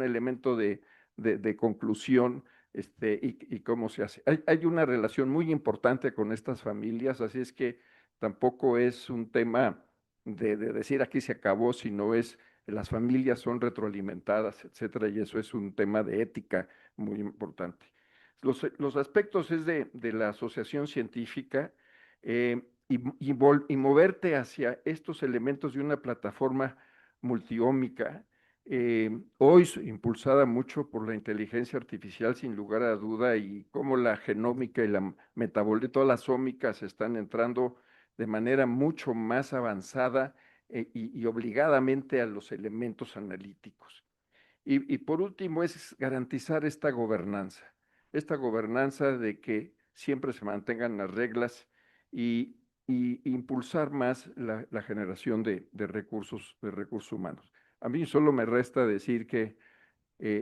elemento de conclusión y cómo se hace. Hay una relación muy importante con estas familias, así es que tampoco es un tema de decir aquí se acabó, sino es las familias son retroalimentadas, etcétera, y eso es un tema de ética muy importante. Los aspectos es de la asociación científica y moverte hacia estos elementos de una plataforma multiómica, hoy impulsada mucho por la inteligencia artificial, sin lugar a duda, y cómo la genómica y la metabolita, todas las ómicas están entrando de manera mucho más avanzada y obligadamente a los elementos analíticos. Y por último es garantizar esta gobernanza de que siempre se mantengan las reglas y impulsar más la generación de recursos humanos. A mí solo me resta decir que,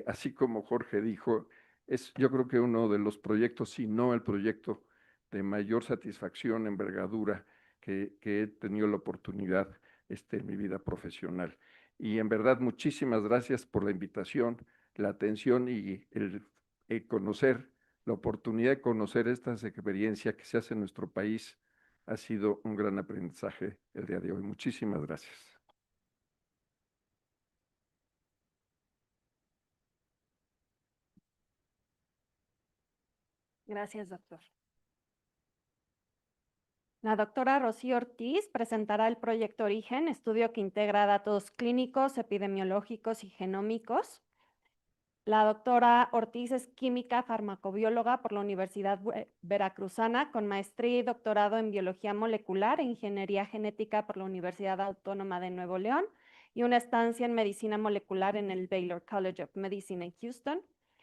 así como Jorge dijo, es yo creo que uno de los proyectos, si no el proyecto de mayor satisfacción, envergadura que he tenido la oportunidad en mi vida profesional. Y en verdad, muchísimas gracias por la invitación, la atención y el conocer, la oportunidad de conocer esta experiencia que se hace en nuestro país. Ha sido un gran aprendizaje el día de hoy. Muchísimas gracias. Gracias, doctor. La doctora Rocío Ortiz presentará el proyecto Origen, estudio que integra datos clínicos, epidemiológicos y genómicos. La doctora Ortiz es química farmacobióloga por la Universidad Veracruzana, con maestría y doctorado en biología molecular e ingeniería genética por la Universidad Autónoma de Nuevo León y una estancia en medicina molecular en el Baylor College of Medicine en Houston.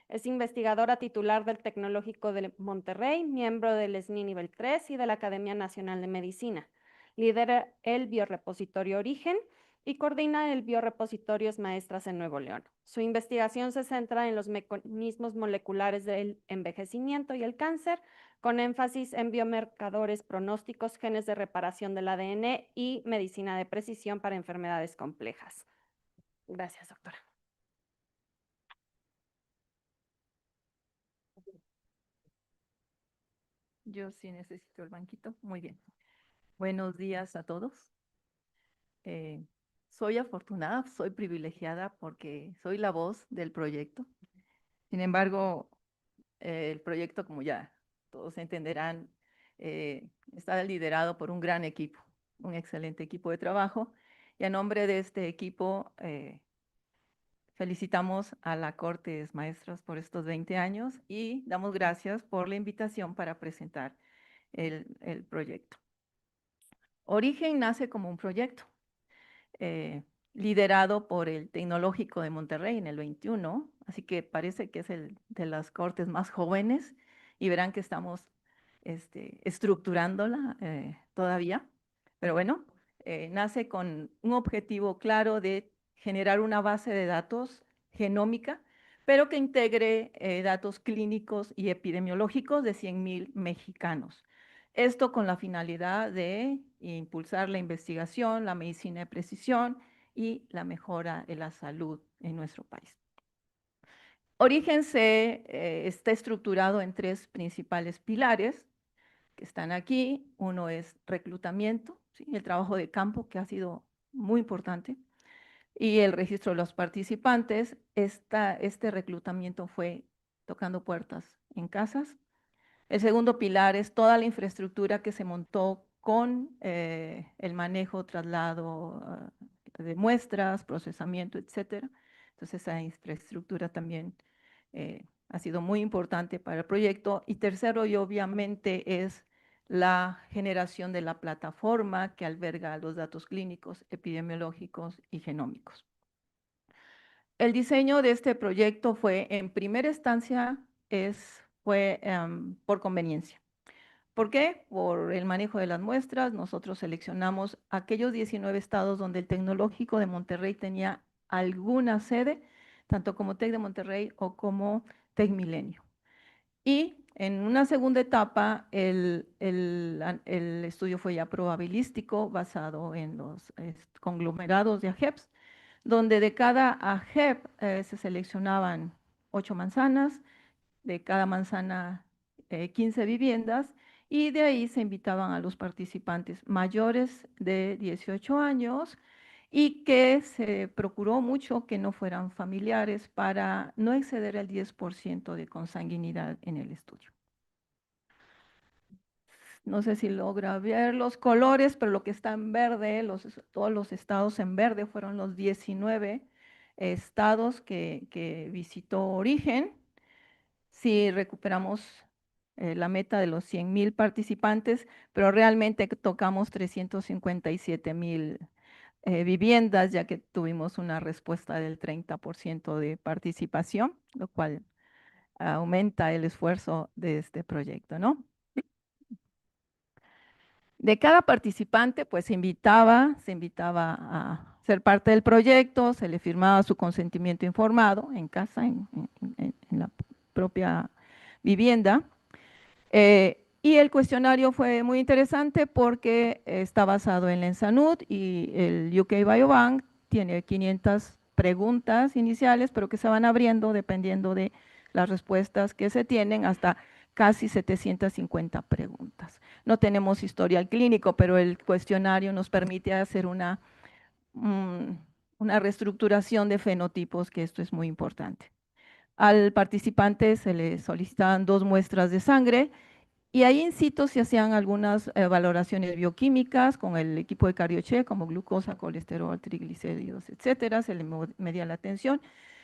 Es investigadora titular del Tecnológico de Monterrey, miembro del SNI Nivel 3 y de la Academia Nacional de Medicina. Lidera el biorepositorio Origen y coordina el Biorepositorios Maestras en Nuevo León. Su investigación se centra en los mecanismos moleculares del envejecimiento y el cáncer, con énfasis en biomarcadores pronósticos, genes de reparación del ADN y medicina de precisión para enfermedades complejas. Gracias, doctora. Yo sí necesito el banquito. Muy bien. Buenos días a todos. Soy afortunada, soy privilegiada porque soy la voz del proyecto. Sin embargo, el proyecto, como ya todos entenderán, está liderado por un gran equipo, un excelente equipo de trabajo. Y a nombre de este equipo, felicitamos a la Cortes Maestras por estos 20 años y damos gracias por la invitación para presentar el proyecto. Origen nace como un proyecto liderado por el Tecnológico de Monterrey en el 21, así que parece que es el de las cortes más jóvenes y verán que estamos estructurándola todavía. Pero bueno, nace con un objetivo claro de generar una base de datos genómica, pero que integre datos clínicos y epidemiológicos de 100,000 mexicanos. Esto con la finalidad de impulsar la investigación, la medicina de precisión y la mejora de la salud en nuestro país. Origen está estructurado en 3 principales pilares que están aquí. Uno es reclutamiento, ¿sí? El trabajo de campo, que ha sido muy importante, y el registro de los participantes. Este reclutamiento fue tocando puertas en casas. El segundo pilar es toda la infraestructura que se montó con el manejo, traslado de muestras, procesamiento, etcétera. Entonces, esa infraestructura también ha sido muy importante para el proyecto. Y tercero, y obviamente, es la generación de la plataforma que alberga los datos clínicos, epidemiológicos y genómicos. El diseño de este proyecto fue, en primera instancia, fue por conveniencia. ¿Por qué? Por el manejo de las muestras. Nosotros seleccionamos aquellos 19 estados donde el Tecnológico de Monterrey tenía alguna sede, tanto como TEC de Monterrey o como TEC Milenio. Y en una segunda etapa, el estudio fue ya probabilístico, basado en los conglomerados de AGEPS, donde de cada AGEP se seleccionaban 8 manzanas, de cada manzana 15 viviendas, y de ahí se invitaban a los participantes mayores de 18 años y que se procuró mucho que no fueran familiares para no exceder el 10% de consanguinidad en el estudio. No sé si logra ver los colores, pero lo que está en verde, todos los estados en verde fueron los 19 estados que visitó Origen. Si recuperamos la meta de los 100,000 participantes, pero realmente tocamos 357,000 viviendas, ya que tuvimos una respuesta del 30% de participación, lo cual aumenta el esfuerzo de este proyecto, ¿no? De cada participante, pues se invitaba a ser parte del proyecto, se le firmaba su consentimiento informado en casa, en la propia vivienda. Y el cuestionario fue muy interesante porque está basado en la ENSANUD y el UK Biobank tiene 500 preguntas iniciales, pero que se van abriendo dependiendo de las respuestas que se tienen hasta casi 750 preguntas. No tenemos historial clínico, pero el cuestionario nos permite hacer una reestructuración de fenotipos, que esto es muy importante. Al participante se le solicitaban 2 muestras de sangre y ahí in situ se hacían algunas valoraciones bioquímicas con el equipo de CardioCheck, como glucosa, colesterol, triglicéridos, etcétera. Se le medía la tensión,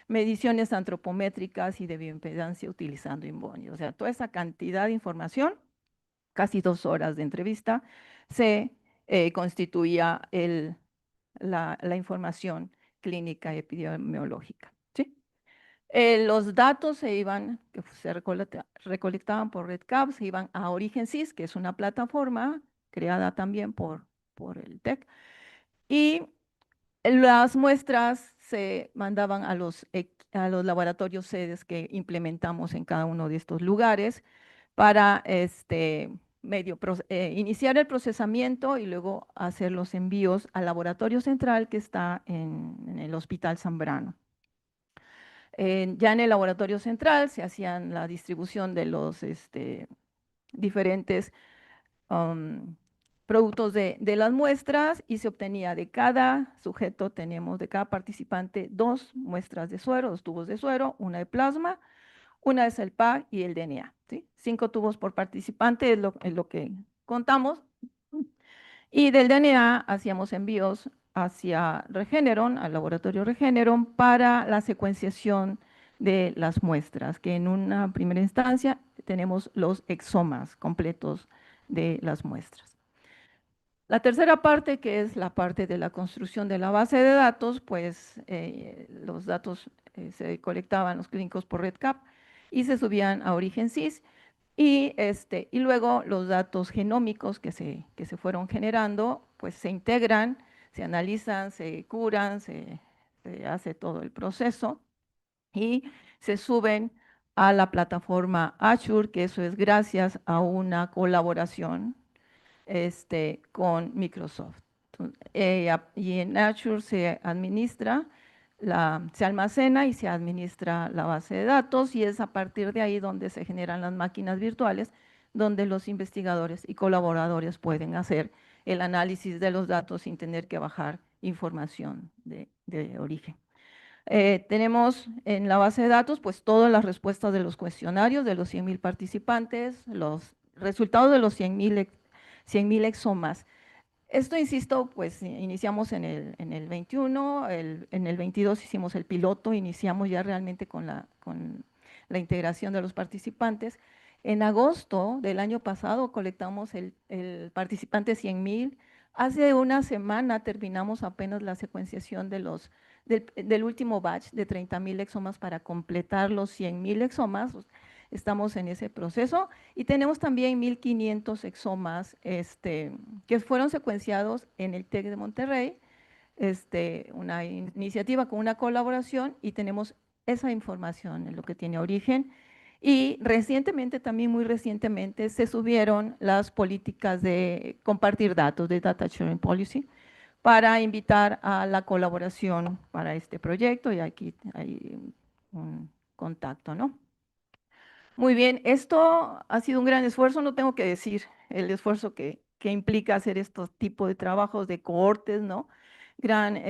mediciones antropométricas y de bioimpedancia utilizando Inbody. O sea, toda esa cantidad de información, casi 2 horas de entrevista, se constituía la información clínica y epidemiológica. Los datos que se recolectaban por RedCap se iban a OrigenSys, que es una plataforma creada también por el TEC, y las muestras se mandaban a los laboratorios sedes que implementamos en cada uno de estos lugares para iniciar el procesamiento y luego hacer los envíos al laboratorio central que está en el Hospital Zambrano. Ya en el laboratorio central se hacían la distribución de los diferentes productos de las muestras y se obtenía de cada sujeto, de cada participante 2 muestras de suero, 2 tubos de suero, una de plasma, una es el PAG y el DNA. 5 tubos por participante es lo que contamos. Y del DNA hacíamos envíos hacia Regeneron, al laboratorio Regeneron, para la secuenciación de las muestras, que en una primera instancia tenemos los exomas completos de las muestras. La tercera parte, que es la parte de la construcción de la base de datos, pues los datos se colectaban los clínicos por RedCap y se subían a OrigenSys. Y luego los datos genómicos que se fueron generando, pues se integran, se analizan, se curan, se hace todo el proceso y se suben a la plataforma Azure, que eso es gracias a una colaboración con Microsoft. Y en Azure se administra, se almacena y se administra la base de datos y es a partir de ahí donde se generan las máquinas virtuales, donde los investigadores y colaboradores pueden hacer el análisis de los datos sin tener que bajar información de origen. Tenemos en la base de datos pues todas las respuestas de los cuestionarios de los 100,000 participantes, los resultados de los 100,000 exomas. Esto, insisto, pues iniciamos en el 21, en el 22 hicimos el piloto, iniciamos ya realmente con la integración de los participantes. En agosto del año pasado colectamos el participante 100,000. Hace una semana terminamos apenas la secuenciación del último batch de 30,000 exomas para completar los 100,000 exomas. Estamos en ese proceso y tenemos también 1,500 exomas que fueron secuenciados en el TEC de Monterrey, una iniciativa con una colaboración, y tenemos esa información en lo que tiene Origen. Y recientemente, también muy recientemente, se subieron las políticas de compartir datos, de Data Sharing Policy, para invitar a la colaboración para este proyecto, y aquí hay un contacto, ¿no? Muy bien, esto ha sido un gran esfuerzo, no tengo que decir el esfuerzo que implica hacer estos tipos de trabajos de cohortes, ¿no? Gran,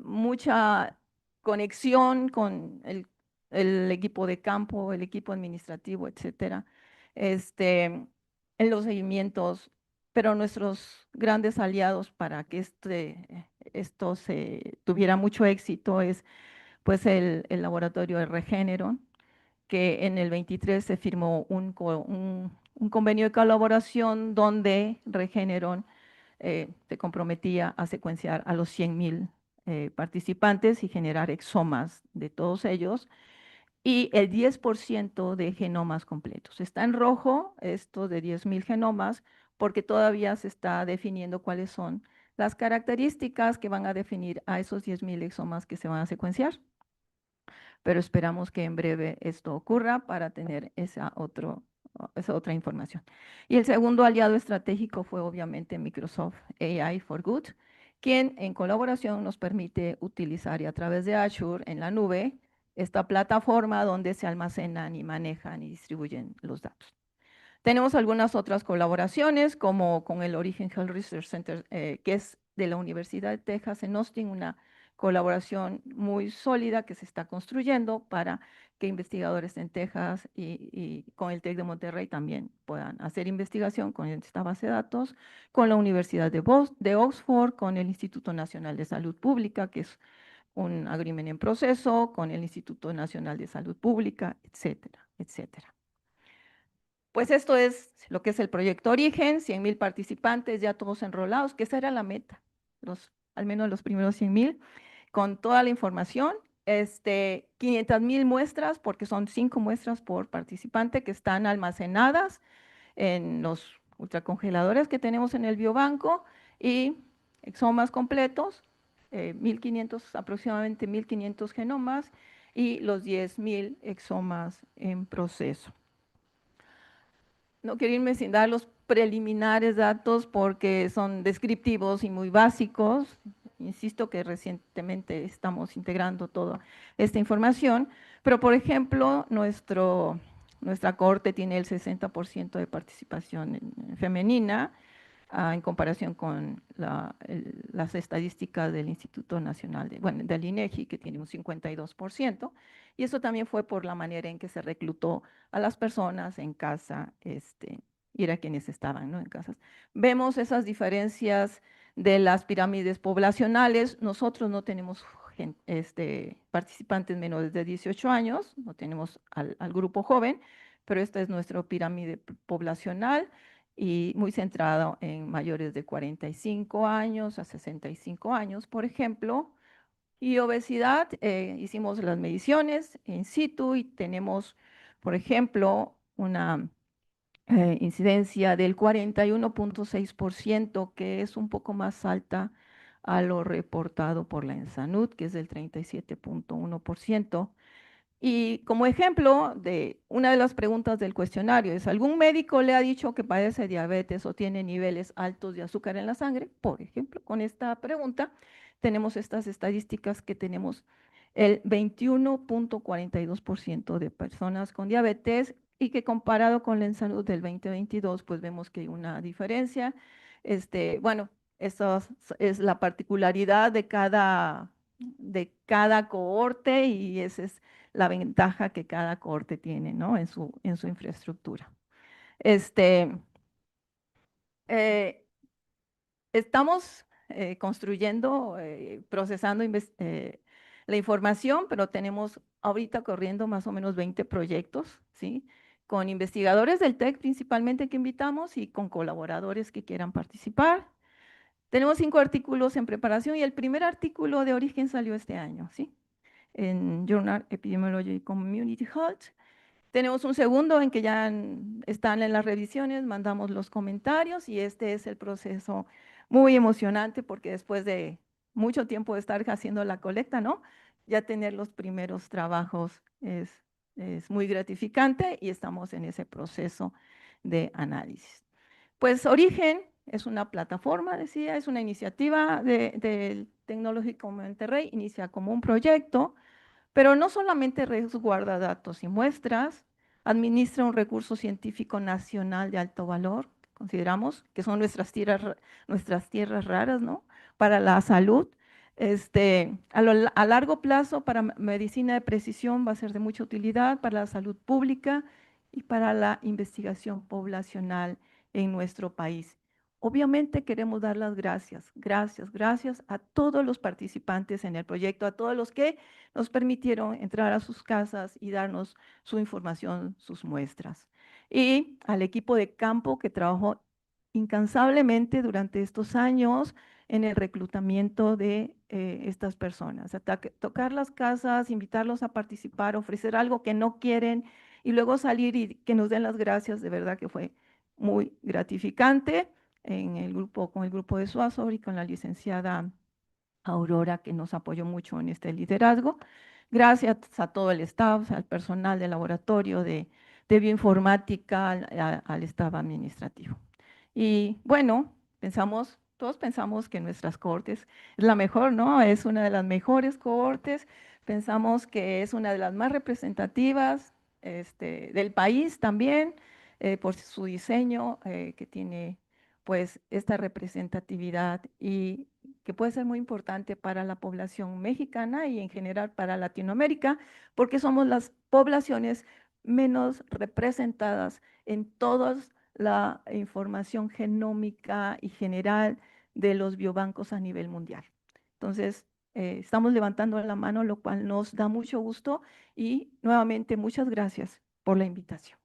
mucha conexión con el equipo de campo, el equipo administrativo, etcétera, en los seguimientos, pero nuestros grandes aliados para que esto se tuviera mucho éxito es pues el laboratorio de Regeneron, que en el 23 se firmó un convenio de colaboración donde Regeneron se comprometía a secuenciar a los 100,000 participantes y generar exomas de todos ellos y el 10% de genomas completos. Está en rojo esto de 10,000 genomas porque todavía se está definiendo cuáles son las características que van a definir a esos 10,000 exomas que se van a secuenciar. Pero esperamos que en breve esto ocurra para tener esa otra información. Y el segundo aliado estratégico fue obviamente Microsoft AI for Good, quien en colaboración nos permite utilizar y a través de Azure en la nube esta plataforma donde se almacenan y manejan y distribuyen los datos. Tenemos algunas otras colaboraciones como con el Origin Health Research Center, que es de la Universidad de Texas en Austin, una colaboración muy sólida que se está construyendo para que investigadores en Texas y con el TEC de Monterrey también puedan hacer investigación con esta base de datos, con la Universidad de Oxford, con el Instituto Nacional de Salud Pública, que es un agreement en proceso, con el Instituto Nacional de Salud Pública, etcétera, etcétera. Pues esto es lo que es el proyecto Origen, 100,000 participantes ya todos enrolados, que esa era la meta, al menos los primeros 100,000, con toda la información, 500,000 muestras, porque son 5 muestras por participante que están almacenadas en los ultracongeladores que tenemos en el biobanco y exomas completos, 1,500, aproximadamente 1,500 genomas y los 10,000 exomas en proceso. No quiero irme sin dar los preliminares datos porque son descriptivos y muy básicos. Insisto que recientemente estamos integrando toda esta información, pero por ejemplo, nuestra cohorte tiene el 60% de participación femenina en comparación con las estadísticas del Instituto Nacional, del INEGI, que tiene un 52%, y eso también fue por la manera en que se reclutó a las personas en casa, y era quienes estaban, ¿no?, en casas. Vemos esas diferencias de las pirámides poblacionales. Nosotros no tenemos participantes menores de 18 años, no tenemos al grupo joven, pero esta es nuestra pirámide poblacional y muy centrado en mayores de 45 años a 65 años, por ejemplo. Y obesidad, hicimos las mediciones in situ y tenemos, por ejemplo, una incidencia del 41.6%, que es un poco más alta a lo reportado por la ENSANUD, que es del 37.1%. Y como ejemplo de una de las preguntas del cuestionario es, ¿algún médico le ha dicho que padece diabetes o tiene niveles altos de azúcar en la sangre? Por ejemplo, con esta pregunta tenemos estas estadísticas que tenemos el 21.42% de personas con diabetes y que comparado con la ENSANUD del 2022, pues vemos que hay una diferencia. Bueno, esa es la particularidad de cada cohorte y esa es la ventaja que cada cohorte tiene, ¿no?, en su infraestructura. Estamos construyendo, procesando la información, pero tenemos ahorita corriendo más o menos 20 proyectos, ¿sí?, con investigadores del TEC principalmente que invitamos y con colaboradores que quieran participar. Tenemos 5 artículos en preparación y el primer artículo de Origen salió este año, ¿sí?, en Journal Epidemiology Community Health. Tenemos un segundo en que ya están en las revisiones, mandamos los comentarios y este es el proceso muy emocionante porque después de mucho tiempo de estar haciendo la colecta, ¿no?, ya tener los primeros trabajos es muy gratificante y estamos en ese proceso de análisis. Pues Origen es una plataforma, decía, es una iniciativa del Tecnológico Monterrey, inicia como un proyecto Pero no solamente resguarda datos y muestras, administra un recurso científico nacional de alto valor, consideramos que son nuestras tierras raras, ¿no? Para la salud. A largo plazo, para medicina de precisión va a ser de mucha utilidad para la salud pública y para la investigación poblacional en nuestro país. Obviamente queremos dar las gracias a todos los participantes en el proyecto, a todos los que nos permitieron entrar a sus casas y darnos su información, sus muestras. Y al equipo de campo que trabajó incansablemente durante estos años en el reclutamiento de estas personas, tocar las casas, invitarlos a participar, ofrecer algo que no quieren y luego salir y que nos den las gracias, de verdad que fue muy gratificante con el grupo de Suazo y con la licenciada Aurora, que nos apoyó mucho en este liderazgo. Gracias a todo el staff, al personal del laboratorio de bioinformática, al staff administrativo. Y bueno, todos pensamos que nuestras cohortes es la mejor, ¿no? Es una de las mejores cohortes, pensamos que es una de las más representativas del país también, por su diseño que tiene pues esta representatividad y que puede ser muy importante para la población mexicana y en general para Latinoamérica, porque somos las poblaciones menos representadas en toda la información genómica y general de los biobancos a nivel mundial. Entonces, estamos levantando la mano, lo cual nos da mucho gusto y nuevamente muchas gracias por la invitación.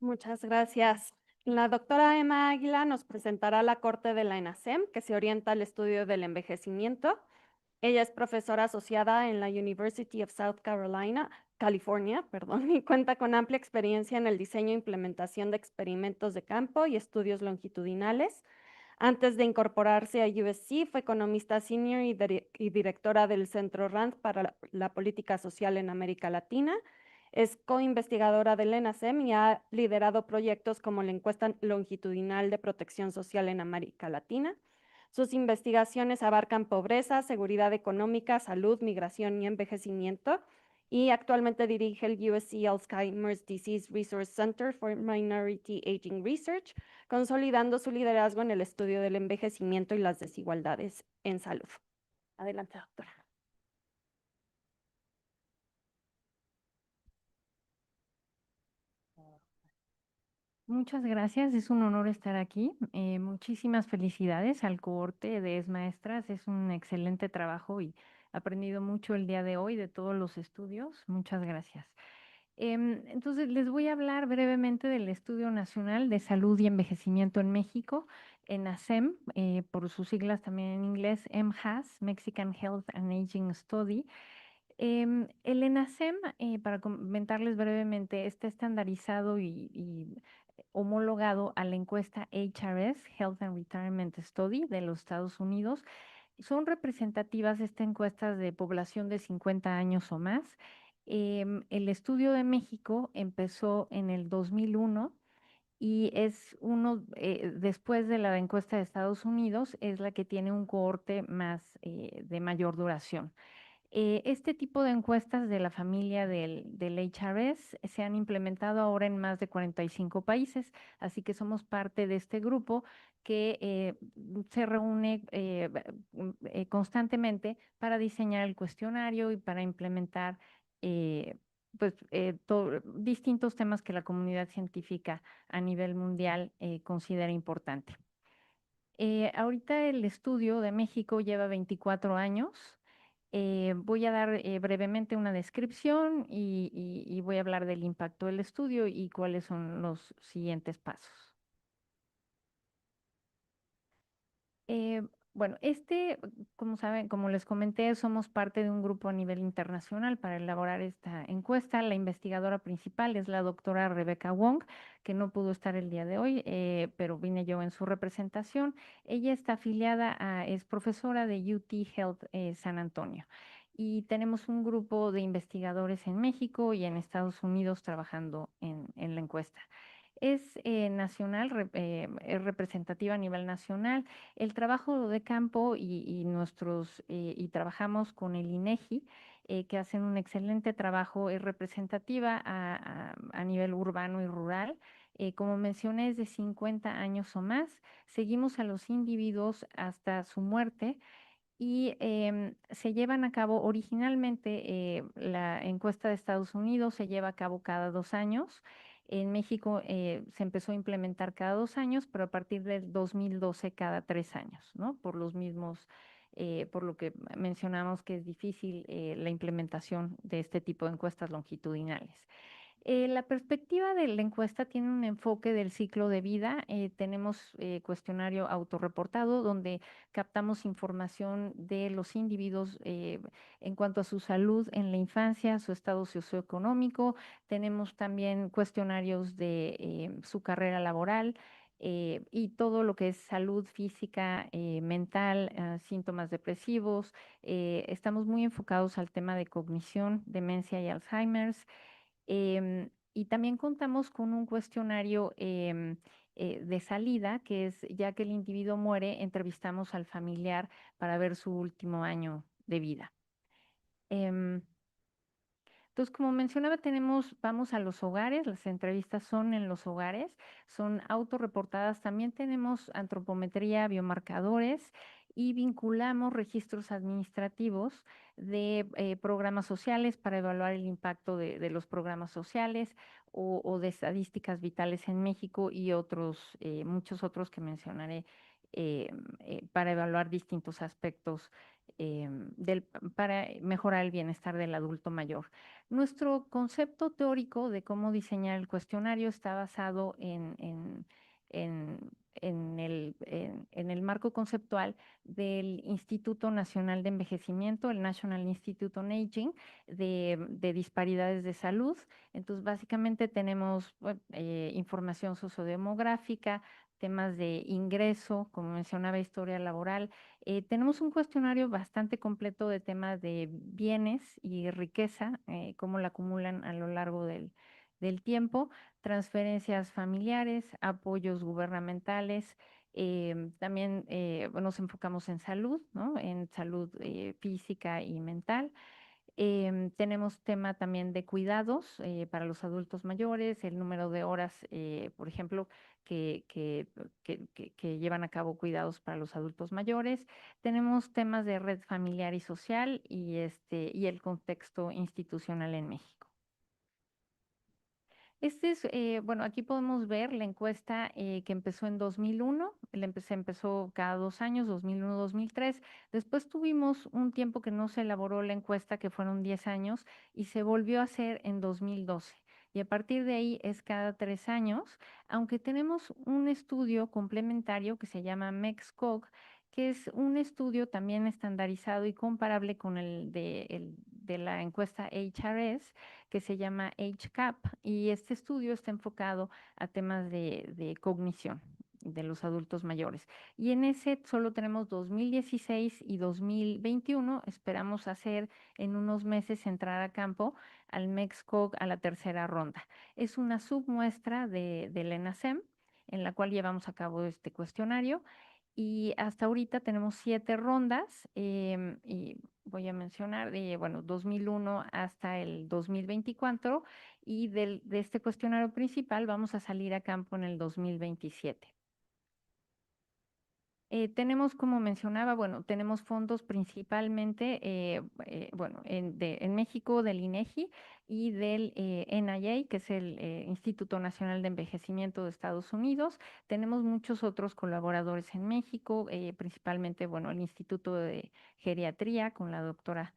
Muchas gracias. La doctora Emma Águila nos presentará la corte de la ENASEM, que se orienta al estudio del envejecimiento. Ella es profesora asociada en la University of South Carolina, California, perdón, y cuenta con amplia experiencia en el diseño e implementación de experimentos de campo y estudios longitudinales. Antes de incorporarse a USC, fue economista senior y directora del Centro RAND para la Política Social en América Latina. Es coinvestigadora del ENASEM y ha liderado proyectos como la encuesta longitudinal de protección social en América Latina. Sus investigaciones abarcan pobreza, seguridad económica, salud, migración y envejecimiento, y actualmente dirige el USC Alzheimer's Disease Resource Center for Minority Aging Research, consolidando su liderazgo en el estudio del envejecimiento y las desigualdades en salud. Adelante, doctora. Muchas gracias, es un honor estar aquí. Muchísimas felicidades al cohorte de maestras, es un excelente trabajo y he aprendido mucho el día de hoy de todos los estudios. Muchas gracias. Entonces, les voy a hablar brevemente del Estudio Nacional de Salud y Envejecimiento en México, ENASEM, por sus siglas también en inglés, MHAS, Mexican Health and Aging Study. El ENASEM, para comentarles brevemente, está estandarizado y homologado a la encuesta HRS, Health and Retirement Study de los Estados Unidos. Son representativas estas encuestas de población de 50 años o más. El estudio de México empezó en el 2001 y es después de la encuesta de Estados Unidos, es la que tiene un cohorte más de mayor duración. Este tipo de encuestas de la familia del HRS se han implementado ahora en más de 45 países, así que somos parte de este grupo que se reúne constantemente para diseñar el cuestionario y para implementar distintos temas que la comunidad científica a nivel mundial considera importante. Ahorita el estudio de México lleva 24 años. Voy a dar brevemente una descripción y voy a hablar del impacto del estudio y cuáles son los siguientes pasos. Bueno, como saben, como les comenté, somos parte de un grupo a nivel internacional para elaborar esta encuesta. La investigadora principal es la doctora Rebecca Wong, que no pudo estar el día de hoy, pero vine yo en su representación. Ella está afiliada es profesora de UT Health San Antonio. Y tenemos un grupo de investigadores en México y en Estados Unidos trabajando en la encuesta. Es nacional, es representativa a nivel nacional. El trabajo de campo y trabajamos con el INEGI, que hacen un excelente trabajo, es representativa a nivel urbano y rural. Como mencioné, es de 50 años o más. Seguimos a los individuos hasta su muerte y se llevan a cabo originalmente la encuesta de Estados Unidos se lleva a cabo cada 2 años. En México se empezó a implementar cada 2 años, pero a partir del 2012 cada 3 años, ¿no? Por los mismos, por lo que mencionamos que es difícil la implementación de este tipo de encuestas longitudinales. La perspectiva de la encuesta tiene un enfoque del ciclo de vida. Tenemos cuestionario autorreportado donde captamos información de los individuos en cuanto a su salud en la infancia, su estado socioeconómico. Tenemos también cuestionarios de su carrera laboral. Y todo lo que es salud física, mental, síntomas depresivos. Estamos muy enfocados al tema de cognición, demencia y Alzheimer's. Y también contamos con un cuestionario de salida, que es ya que el individuo muere, entrevistamos al familiar para ver su último año de vida. Em, entonces, como mencionaba, vamos a los hogares, las entrevistas son en los hogares, son autorreportadas. También tenemos antropometría, biomarcadores y vinculamos registros administrativos de programas sociales para evaluar el impacto de los programas sociales o de estadísticas vitales en México y muchos otros que mencionaré para evaluar distintos aspectos para mejorar el bienestar del adulto mayor. Nuestro concepto teórico de cómo diseñar el cuestionario está basado en el marco conceptual del Instituto Nacional de Envejecimiento, el National Institute on Aging, de disparidades de salud. Entonces, básicamente tenemos información sociodemográfica, temas de ingreso, como mencionaba, historia laboral. Tenemos un cuestionario bastante completo de temas de bienes y riqueza, cómo la acumulan a lo largo del tiempo, transferencias familiares, apoyos gubernamentales. También nos enfocamos en salud, ¿no? En salud física y mental. Tenemos tema también de cuidados para los adultos mayores, el número de horas, por ejemplo, que llevan a cabo cuidados para los adultos mayores. Tenemos temas de red familiar y social y el contexto institucional en México. Bueno, aquí podemos ver la encuesta que empezó en 2001, se empezó cada 2 años, 2001, 2003. Después tuvimos un tiempo que no se elaboró la encuesta, que fueron 10 años, y se volvió a hacer en 2012. Y a partir de ahí es cada 3 años, aunque tenemos un estudio complementario que se llama MEXCOG, que es un estudio también estandarizado y comparable con el de la encuesta HRS, que se llama HCAP, y este estudio está enfocado a temas de cognición de los adultos mayores. Y en ese solo tenemos 2016 y 2021. Esperamos hacer en unos meses entrar a campo al MEXCOG a la tercera ronda. Es una submuestra del ENASEM en la cual llevamos a cabo este cuestionario y hasta ahorita tenemos 7 rondas y voy a mencionar, bueno, 2001 hasta el 2024 y de este cuestionario principal vamos a salir a campo en el 2027. Tenemos, como mencionaba, bueno, tenemos fondos principalmente, bueno, en México del INEGI y del NIA, que es el Instituto Nacional de Envejecimiento de Estados Unidos. Tenemos muchos otros colaboradores en México, principalmente, bueno, el Instituto de Geriatría con la doctora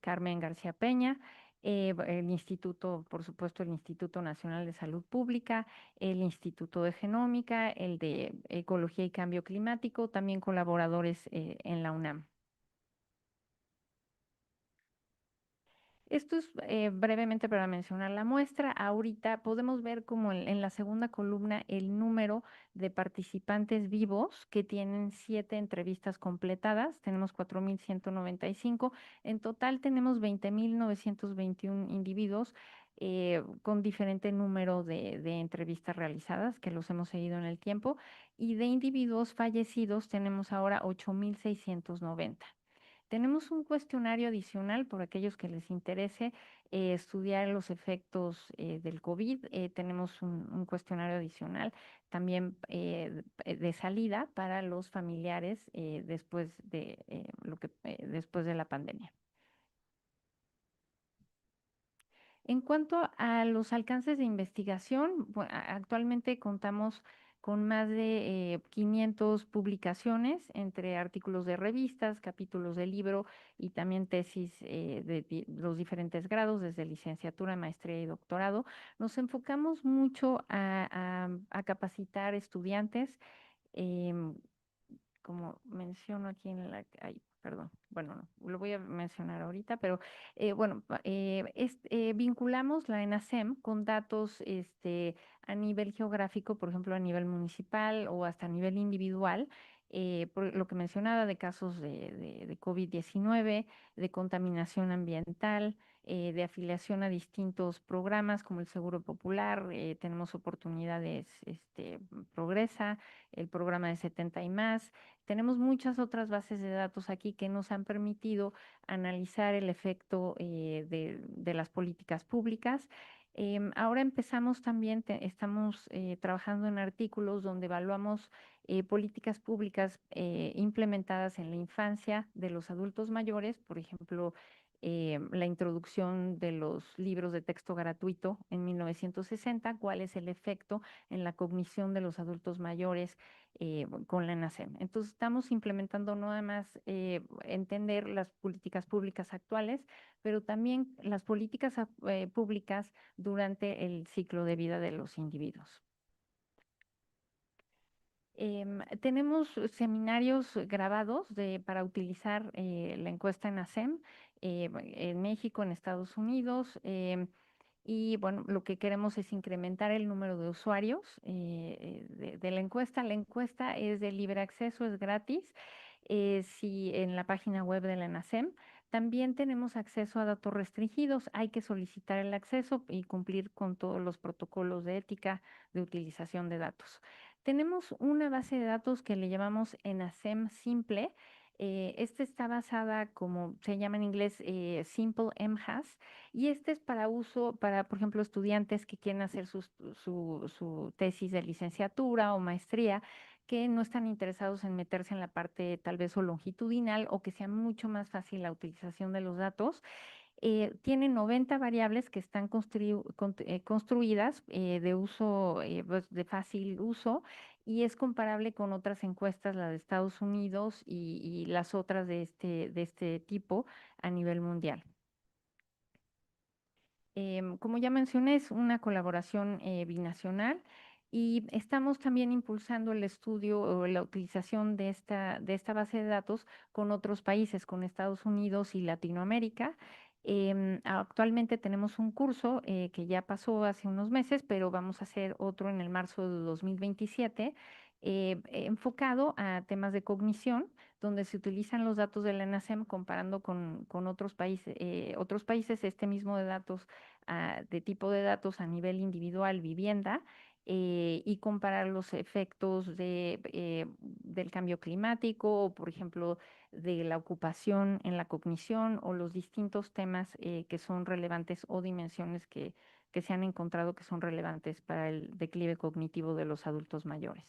Carmen García Peña. El instituto, por supuesto, el Instituto Nacional de Salud Pública, el Instituto de Genómica, el de Ecología y Cambio Climático, también colaboradores en la UNAM. Esto es brevemente para mencionar la muestra. Ahorita podemos ver como en la segunda columna el número de participantes vivos que tienen 7 entrevistas completadas. Tenemos 4.195. En total tenemos 20.921 individuos con diferente número de entrevistas realizadas, que los hemos seguido en el tiempo. Y de individuos fallecidos tenemos ahora 8.690. Tenemos un cuestionario adicional por aquellos que les interese estudiar los efectos del COVID. Tenemos un cuestionario adicional también de salida para los familiares después de la pandemia. En cuanto a los alcances de investigación, actualmente contamos con más de 500 publicaciones entre artículos de revistas, capítulos de libro y también tesis de los diferentes grados, desde licenciatura, maestría y doctorado. Nos enfocamos mucho a capacitar estudiantes, em, como menciono aquí en la... Ay, perdón, bueno, no, lo voy a mencionar ahorita, pero vinculamos la ENASEM con datos a nivel geográfico, por ejemplo, a nivel municipal o hasta a nivel individual, por lo que mencionaba de casos de COVID-19, de contaminación ambiental, de afiliación a distintos programas como el Seguro Popular, tenemos oportunidades, Progresa, el programa de 70 y más. Tenemos muchas otras bases de datos aquí que nos han permitido analizar el efecto de las políticas públicas. Ahora empezamos también, estamos trabajando en artículos donde evaluamos políticas públicas implementadas en la infancia de los adultos mayores, por ejemplo, la introducción de los libros de texto gratuito en 1960, cuál es el efecto en la cognición de los adultos mayores con la ENASEM. Entonces, estamos implementando no nada más entender las políticas públicas actuales, pero también las políticas públicas durante el ciclo de vida de los individuos. Tenemos seminarios grabados para utilizar la encuesta en ASEM en México, en Estados Unidos. Y bueno, lo que queremos es incrementar el número de usuarios de la encuesta. La encuesta es de libre acceso, es gratis. Si en la página web de la ENASEM también tenemos acceso a datos restringidos. Hay que solicitar el acceso y cumplir con todos los protocolos de ética de utilización de datos. Tenemos una base de datos que le llamamos ENASEM Simple. Esta está basada, como se llama en inglés, Simple MHAS, y este es para uso para, por ejemplo, estudiantes que quieren hacer su tesis de licenciatura o maestría, que no están interesados en meterse en la parte tal vez o longitudinal o que sea mucho más fácil la utilización de los datos. Tiene 90 variables que están construidas de uso, pues, de fácil uso, y es comparable con otras encuestas, la de Estados Unidos y las otras de este tipo a nivel mundial. Como ya mencioné, es una colaboración binacional y estamos también impulsando el estudio o la utilización de esta base de datos con otros países, con Estados Unidos y Latinoamérica. Actualmente tenemos un curso que ya pasó hace unos meses, pero vamos a hacer otro en el marzo de 2027, enfocado a temas de cognición, donde se utilizan los datos de la ENASEM comparando con otros países este mismo de datos, de tipo de datos a nivel individual, vivienda, y comparar los efectos del cambio climático o, por ejemplo, de la ocupación en la cognición o los distintos temas que son relevantes o dimensiones que se han encontrado que son relevantes para el declive cognitivo de los adultos mayores.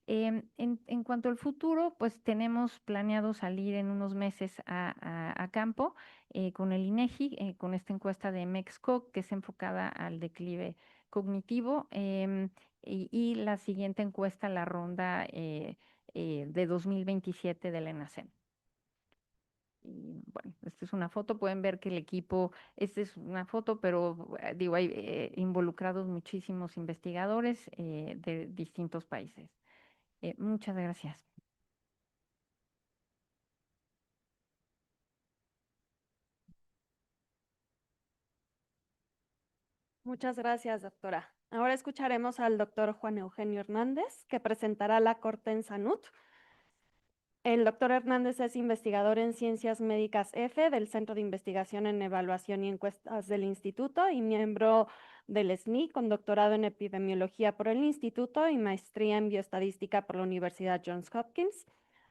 En cuanto al futuro, pues tenemos planeado salir en unos meses a campo con el INEGI, con esta encuesta de MEXCO, que es enfocada al declive cognitivo, y la siguiente encuesta, la ronda de 2027 de la ENASEM. Y bueno, esta es una foto, pueden ver que el equipo, esta es una foto, pero digo, hay involucrados muchísimos investigadores de distintos países. Muchas gracias. Muchas gracias, doctora. Ahora escucharemos al doctor Juan Eugenio Hernández, que presentará la corte en Sanut. El doctor Hernández es investigador en Ciencias Médicas F del Centro de Investigación en Evaluación y Encuestas del Instituto y miembro del SNI con doctorado en Epidemiología por el Instituto y maestría en Bioestadística por la Universidad Johns Hopkins.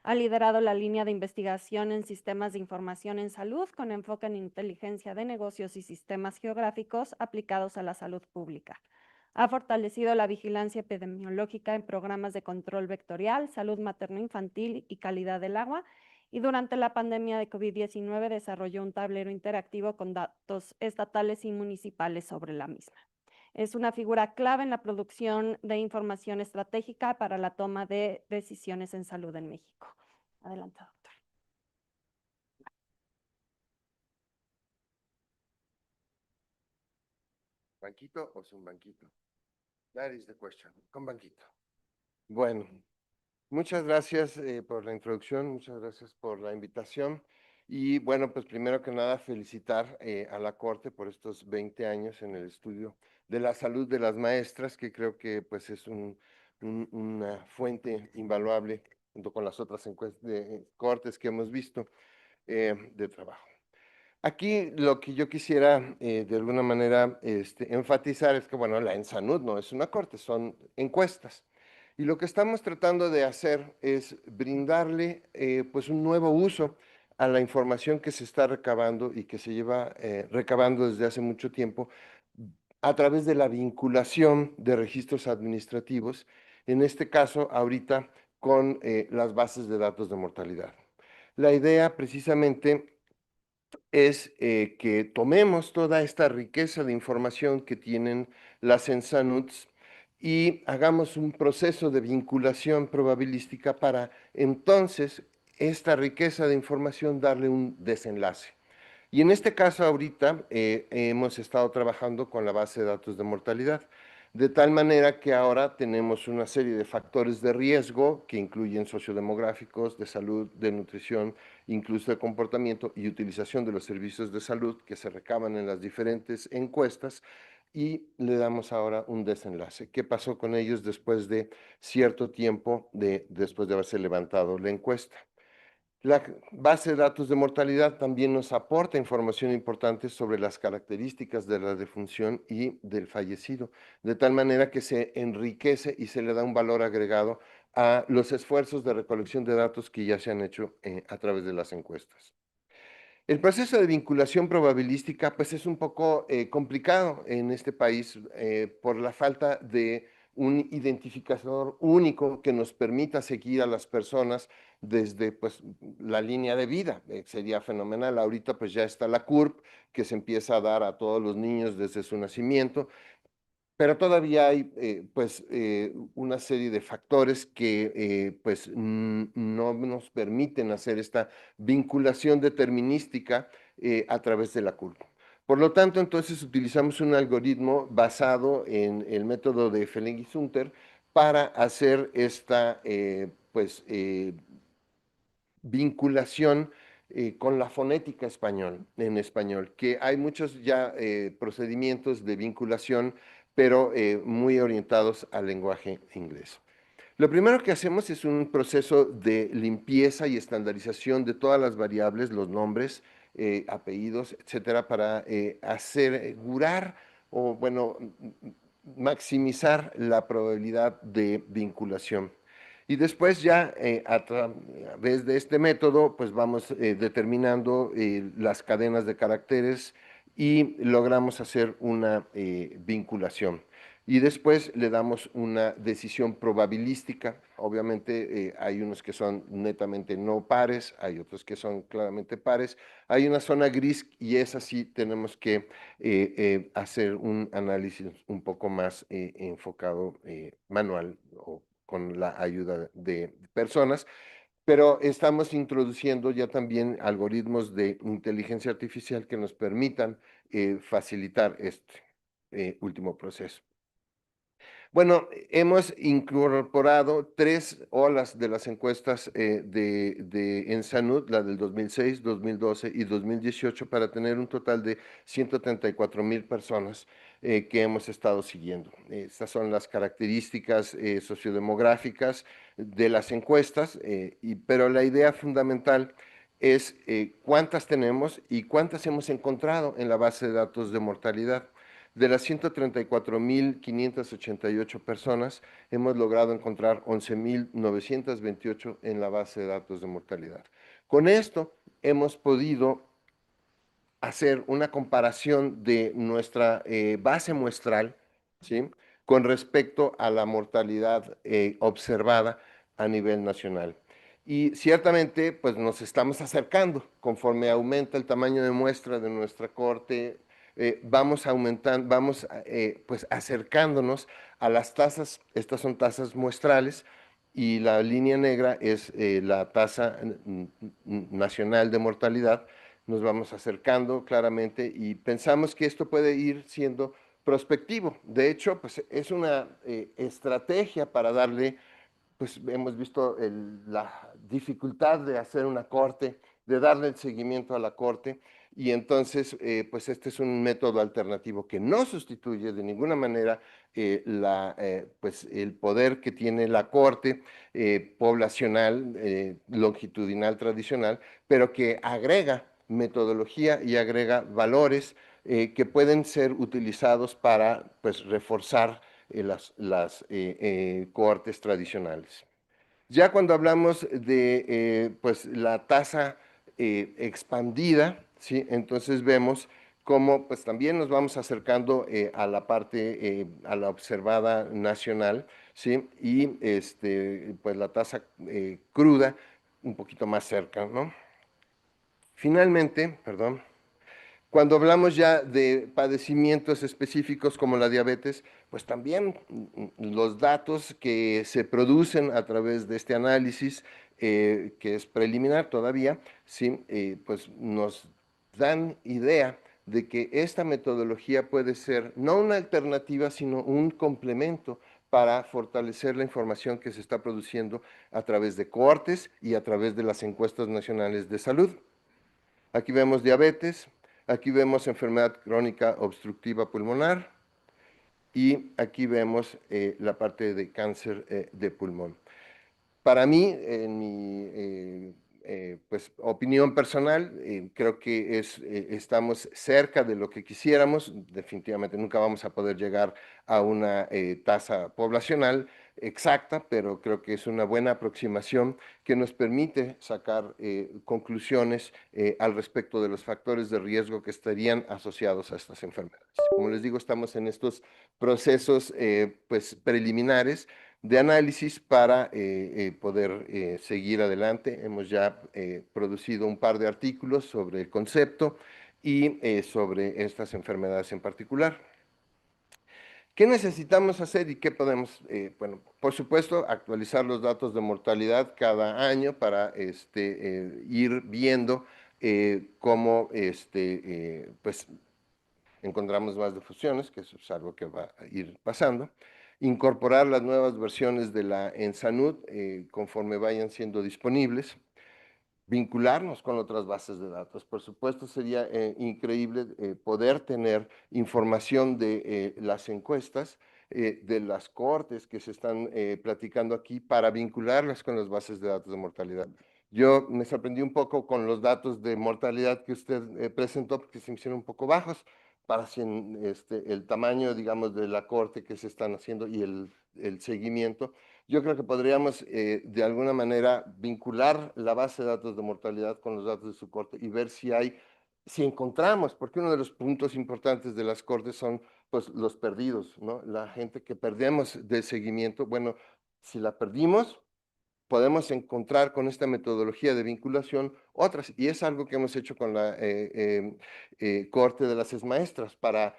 Ha liderado la línea de investigación en sistemas de información en salud con enfoque en inteligencia de negocios y sistemas geográficos aplicados a la salud pública. Ha fortalecido la vigilancia epidemiológica en programas de control vectorial, salud materno-infantil y calidad del agua. Y durante la pandemia de COVID-19 desarrolló un tablero interactivo con datos estatales y municipales sobre la misma. Es una figura clave en la producción de información estratégica para la toma de decisiones en salud en México. Adelante, doctor. ¿Banquito o sin banquito? That is the question. Con banquito. Bueno, muchas gracias por la introducción, muchas gracias por la invitación. Y bueno, pues primero que nada felicitar a la Corte por estos 20 años en el estudio de la salud de las maestras, que creo que pues es una fuente invaluable junto con las otras cortes que hemos visto de trabajo. Aquí lo que yo quisiera de alguna manera enfatizar es que, bueno, la ENSANUD no es una corte, son encuestas. Y lo que estamos tratando de hacer es brindarle pues un nuevo uso a la información que se está recabando y que se lleva recabando desde hace mucho tiempo a través de la vinculación de registros administrativos, en este caso ahorita con las bases de datos de mortalidad. La idea precisamente es que tomemos toda esta riqueza de información que tienen las ENSANUDs y hagamos un proceso de vinculación probabilística para entonces esta riqueza de información darle un desenlace. Y en este caso ahorita hemos estado trabajando con la base de datos de mortalidad, de tal manera que ahora tenemos una serie de factores de riesgo que incluyen sociodemográficos, de salud, de nutrición, incluso de comportamiento y utilización de los servicios de salud que se recaban en las diferentes encuestas y le damos ahora un desenlace. ¿Qué pasó con ellos después de cierto tiempo después de haberse levantado la encuesta? La base de datos de mortalidad también nos aporta información importante sobre las características de la defunción y del fallecido, de tal manera que se enriquece y se le da un valor agregado a los esfuerzos de recolección de datos que ya se han hecho a través de las encuestas. El proceso de vinculación probabilística pues es un poco complicado en este país por la falta de un identificador único que nos permita seguir a las personas desde pues, la línea de vida. Sería fenomenal. Ahorita pues ya está la CURP que se empieza a dar a todos los niños desde su nacimiento, pero todavía hay una serie de factores que pues no nos permiten hacer esta vinculación determinística a través de la curva. Por lo tanto, entonces utilizamos un algoritmo basado en el método de Felengi-Sunter para hacer esta vinculación con la fonética en español, que hay muchos ya procedimientos de vinculación, pero muy orientados al lenguaje inglés. Lo primero que hacemos es un proceso de limpieza y estandarización de todas las variables, los nombres, apellidos, etcétera, para asegurar o, bueno, maximizar la probabilidad de vinculación. Y después ya a través de este método, pues vamos determinando las cadenas de caracteres y logramos hacer una vinculación. Y después le damos una decisión probabilística. Obviamente hay unos que son netamente no pares, hay otros que son claramente pares. Hay una zona gris y esa sí tenemos que hacer un análisis un poco más enfocado manual o con la ayuda de personas, pero estamos introduciendo ya también algoritmos de inteligencia artificial que nos permitan facilitar este último proceso. Bueno, hemos incorporado 3 olas de las encuestas en Sanud, la del 2006, 2012 y 2018, para tener un total de 134,000 personas que hemos estado siguiendo. Estas son las características sociodemográficas de las encuestas, pero la idea fundamental es cuántas tenemos y cuántas hemos encontrado en la base de datos de mortalidad. De las 134,588 personas, hemos logrado encontrar 11,928 en la base de datos de mortalidad. Con esto hemos podido hacer una comparación de nuestra base muestral, ¿sí?, con respecto a la mortalidad observada a nivel nacional. Y ciertamente, pues nos estamos acercando, conforme aumenta el tamaño de muestra de nuestra corte, vamos aumentando, pues acercándonos a las tasas. Estas son tasas muestrales y la línea negra es la tasa nacional de mortalidad. Nos vamos acercando claramente y pensamos que esto puede ir siendo prospectivo. De hecho, pues es una estrategia para darle, pues hemos visto la dificultad de hacer una corte, de darle el seguimiento a la corte, y entonces, pues este es un método alternativo que no sustituye de ninguna manera pues el poder que tiene la corte poblacional, longitudinal tradicional, pero que agrega metodología y agrega valores que pueden ser utilizados para, pues, reforzar las cohortes tradicionales. Ya cuando hablamos de pues, la tasa expandida, ¿sí?, entonces vemos cómo, pues, también nos vamos acercando a la parte, a la observada nacional, ¿sí?, y pues la tasa cruda un poquito más cerca, ¿no? Finalmente, perdón, cuando hablamos ya de padecimientos específicos como la diabetes, pues también los datos que se producen a través de este análisis, que es preliminar todavía, ¿sí?, pues nos dan idea de que esta metodología puede ser no una alternativa, sino un complemento para fortalecer la información que se está produciendo a través de cohortes y a través de las encuestas nacionales de salud. Aquí vemos diabetes, aquí vemos enfermedad crónica obstructiva pulmonar y aquí vemos la parte de cáncer de pulmón. Para mí, en mi pues, opinión personal, creo que estamos cerca de lo que quisiéramos. Definitivamente nunca vamos a poder llegar a una tasa poblacional exacta, pero creo que es una buena aproximación que nos permite sacar conclusiones al respecto de los factores de riesgo que estarían asociados a estas enfermedades. Como les digo, estamos en estos procesos pues, preliminares de análisis para poder seguir adelante. Hemos ya producido un par de artículos sobre el concepto y sobre estas enfermedades en particular. ¿Qué necesitamos hacer y qué podemos? Bueno, por supuesto, actualizar los datos de mortalidad cada año para ir viendo cómo pues, encontramos más defunciones, que eso es algo que va a ir pasando. Incorporar las nuevas versiones de la ENSANUD conforme vayan siendo disponibles. Vincularnos con otras bases de datos. Por supuesto, sería increíble poder tener información de las encuestas, de las cohortes que se están platicando aquí para vincularlas con las bases de datos de mortalidad. Yo me sorprendí un poco con los datos de mortalidad que usted presentó porque se me hicieron un poco bajos para el tamaño, digamos, de la cohorte que se están haciendo y el seguimiento. Yo creo que podríamos de alguna manera vincular la base de datos de mortalidad con los datos de su corte y ver si encontramos, porque uno de los puntos importantes de las cortes son, pues, los perdidos, ¿no? La gente que perdemos de seguimiento. Bueno, si la perdimos, podemos encontrar con esta metodología de vinculación otras, y es algo que hemos hecho con la cohorte de las exmaestras para,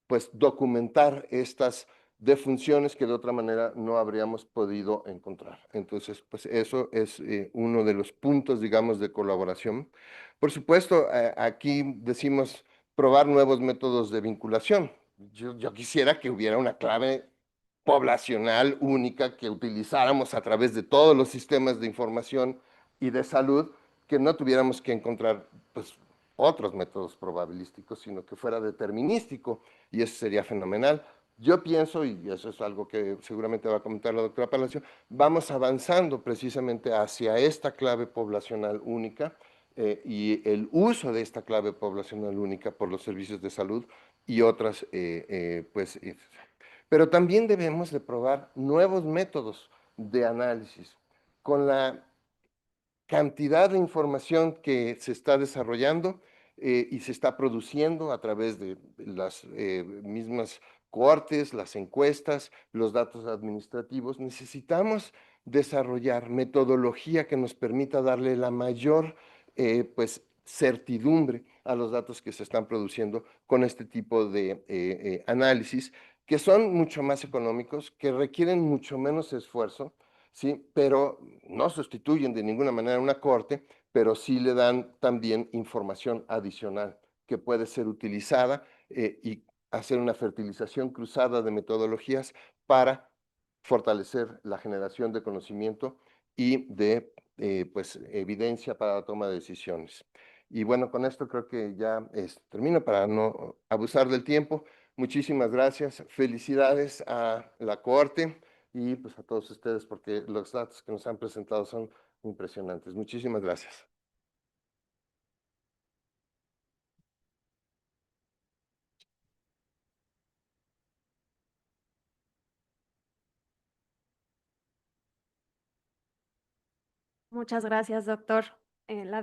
pues, documentar estas defunciones que de otra manera no habríamos podido encontrar. Entonces, pues eso es uno de los puntos, digamos, de colaboración. Por supuesto, aquí decimos probar nuevos métodos de vinculación. Yo quisiera que hubiera una clave poblacional única que utilizáramos a través de todos los sistemas de información y de salud, que no tuviéramos que encontrar pues, otros métodos probabilísticos, sino que fuera determinístico, y eso sería fenomenal. Yo pienso, y eso es algo que seguramente va a comentar la doctora Palacio, vamos avanzando precisamente hacia esta clave poblacional única y el uso de esta clave poblacional única por los servicios de salud y otras, pero también debemos de probar nuevos métodos de análisis. Con la cantidad de información que se está desarrollando y se está produciendo a través de las mismas cohortes, las encuestas, los datos administrativos, necesitamos desarrollar metodología que nos permita darle la mayor certidumbre a los datos que se están produciendo con este tipo de análisis, que son mucho más económicos, que requieren mucho menos esfuerzo, ¿sí? Pero no sustituyen de ninguna manera una corte, pero sí le dan también información adicional que puede ser utilizada y hacer una fertilización cruzada de metodologías para fortalecer la generación de conocimiento y de evidencia para la toma de decisiones. Y bueno, con esto creo que ya termino para no abusar del tiempo. Muchísimas gracias. Felicidades a la Corte y pues a todos ustedes porque los datos que nos han presentado son impresionantes. Muchísimas gracias. Muchas gracias, doctor. La